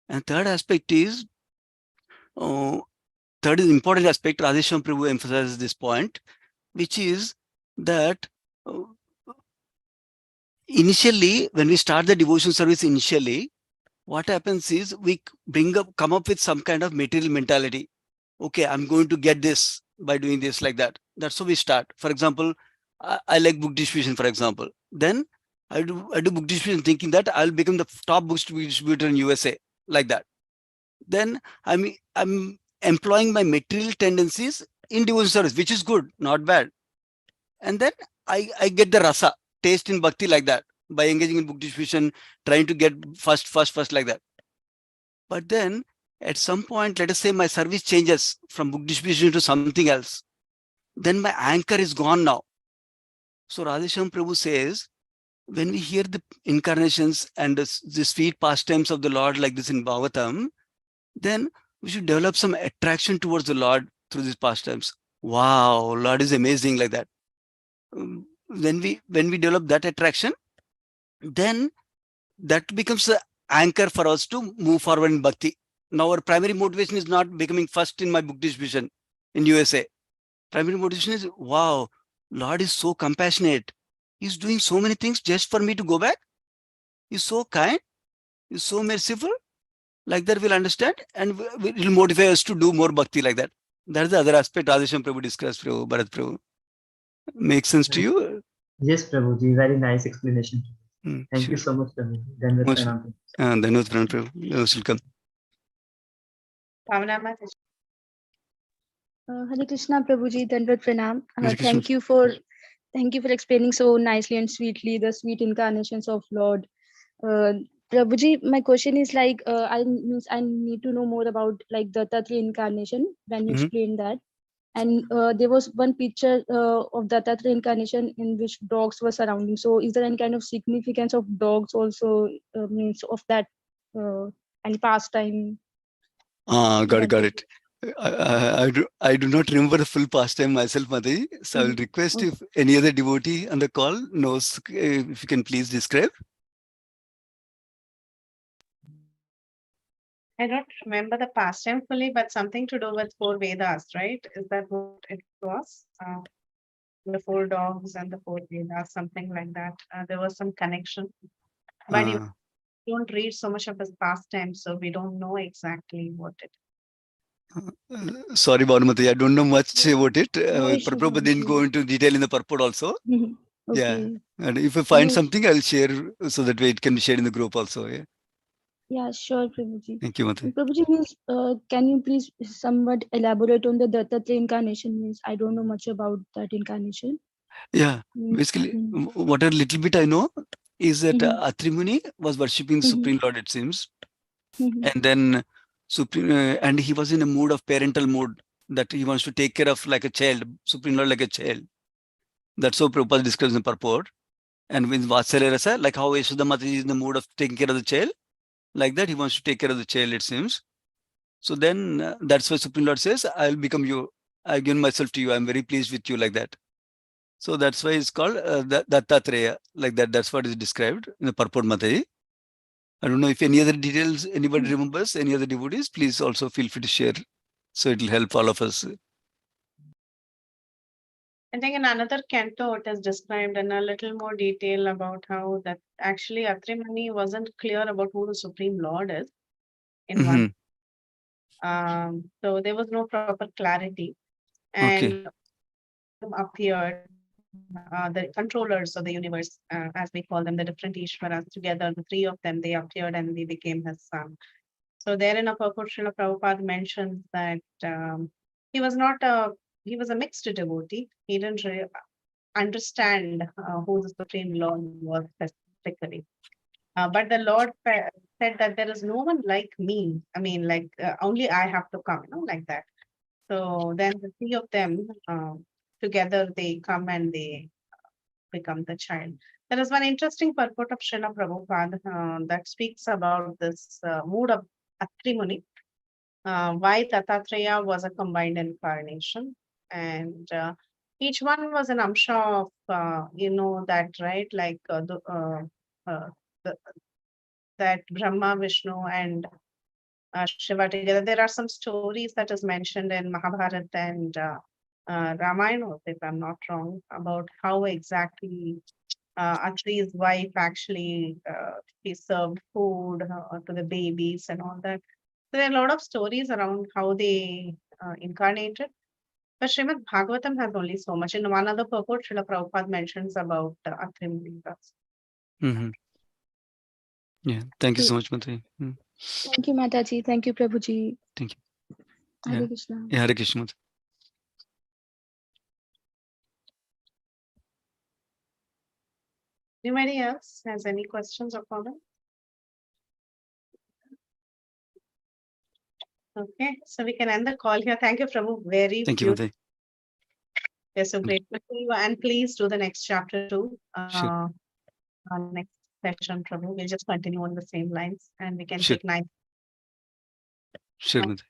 And third aspect is, third is important aspect, Radhesham Prabhu emphasizes this point, which is that initially, when we start the devotion service initially, what happens is we come up with some kind of material mentality. Okay, I'm going to get this by doing this like that. That's how we start. For example, I like book distribution, for example. Then I do book distribution thinking that I'll become the top book distributor in USA like that. Then I'm employing my material tendencies in devotion service, which is good, not bad. And then I get the rasa, taste in bhakti like that by engaging in book distribution, trying to get first like that. But then at some point, let us say my service changes from book distribution to something else. Then my anchor is gone now. So Radhesham Prabhu says, when we hear the incarnations and the sweet pastimes of the Lord like this in Bhagavatam, then we should develop some attraction towards the Lord through these pastimes. Wow, Lord is amazing like that. When we develop that attraction, then that becomes the anchor for us to move forward in bhakti. Now our primary motivation is not becoming first in my book distribution in USA. Primary motivation is, wow, Lord is so compassionate. He's doing so many things just for me to go back. He's so kind. He's so merciful. Like that we'll understand and it will motivate us to do more bhakti like that. That's the other aspect Radhesham Prabhu discussed, Prabhu, Bharat Prabhu. Makes sense to you? Yes, Prabhuji, very nice explanation. Thank you Sure. so much, Prabhuji. Dhanwad Pranam. Dhanwad Pranam, Prabhu. You're welcome. Bhavana Mataji. Hare Krishna, Prabhuji, Dandvat Pranam. Hare Krishna. Thank you for explaining so nicely and sweetly the sweet incarnations of Lord. Prabhuji, my question is like, I need to know more about like the Dattatreya incarnation when you explained that. And there was one picture of the Dattatreya incarnation in which dogs were surrounding. So is there any kind of significance of dogs also means of that any pastime? Got it. I do not remember the full pastime myself, Mataji. So I will request if any other devotee on the call knows, if you can please describe. I don't remember the pastime fully, but something to do with 4 Vedas, right? Is that what it was? The 4 dogs and the 4 Vedas, something like that. There was some connection. But you don't read so much of his pastime, so we don't know exactly what it is. Sorry, Bhavana, I don't know much about it. issue, Prabhupada didn't go into detail in the purport also. Yeah. And if I find something, I'll share so that way it can be shared in the group also. Yeah. Yeah, sure, Prabhuji. Thank you, Mataji. Prabhuji, means, can you please somewhat elaborate on the Dattatreya incarnation? Means I don't know much about that incarnation. Yeah, basically, what a little bit I know is that Atri Muni was worshipping Supreme Lord, it seems. And then and he was in a mood of parental mood that he wants to take care of like a child, Supreme Lord like a child. That's how Prabhupada describes in the purport. And with Vatsalya Rasa, like how Yashoda Mataji is in the mood of taking care of the child, like that he wants to take care of the child, it seems. So then that's why Supreme Lord says, I'll become you. I've given myself to you. I'm very pleased with you, like that. So that's why it's called Dattatreya, like that. That's what is described in the purport, Mataji. I don't know if any other details anybody remembers, any other devotees, please also feel free to share. So it will help all of us. I think in another canto, it is described in a little more detail about how that actually Atrimani wasn't clear about who the Supreme Lord is in one. So there was no proper clarity. And appeared the controllers of the universe, as we call them, the different Ishvaras together, the three of them, they appeared and they became his son. So there in a purport, Srila Prabhupada mentions that he was a mixed devotee. He didn't really understand who the Supreme Lord was specifically. But the Lord said that there is no one like me. I mean, like only I have to come, like that. So then the three of them together, they come and they become the child. There is one interesting purport of Srila Prabhupada that speaks about this mood of Atrimuni, why Dattatreya was a combined incarnation. And each one was an amsha of, that, right? Like that Brahma, Vishnu, and Shiva together. There are some stories that is mentioned in Mahabharata and Ramayana, if I'm not wrong, about how exactly Atri's wife actually she served food to the babies and all that. So there are a lot of stories around how they incarnated. But Srimad Bhagavatam has only so much. In one other purport, Srila Prabhupada mentions about Atri Munis. Yeah, thank you so much, Mataji. Thank you, Mataji. Thank you, Prabhuji. Thank you. Hare Krishna. Yeah, Hare Krishna. Mataji. Anybody else has any questions or comments? Okay, so we can end the call here. Thank you, Prabhu. Very Thank you, Mataji. We're so grateful to you. And please do the next chapter too. Sure. Our next session, Prabhu. We'll just continue on the same lines and we can Sure. take 9. Sure, Mataji.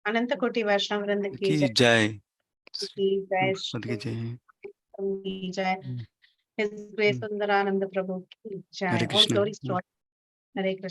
Ananta Koti Vaishnava Vrinda ki Jai. Jai. His Grace Sundarananda Prabhu ki Jai. Hare All Krishna. glories to all. Hare Krishna.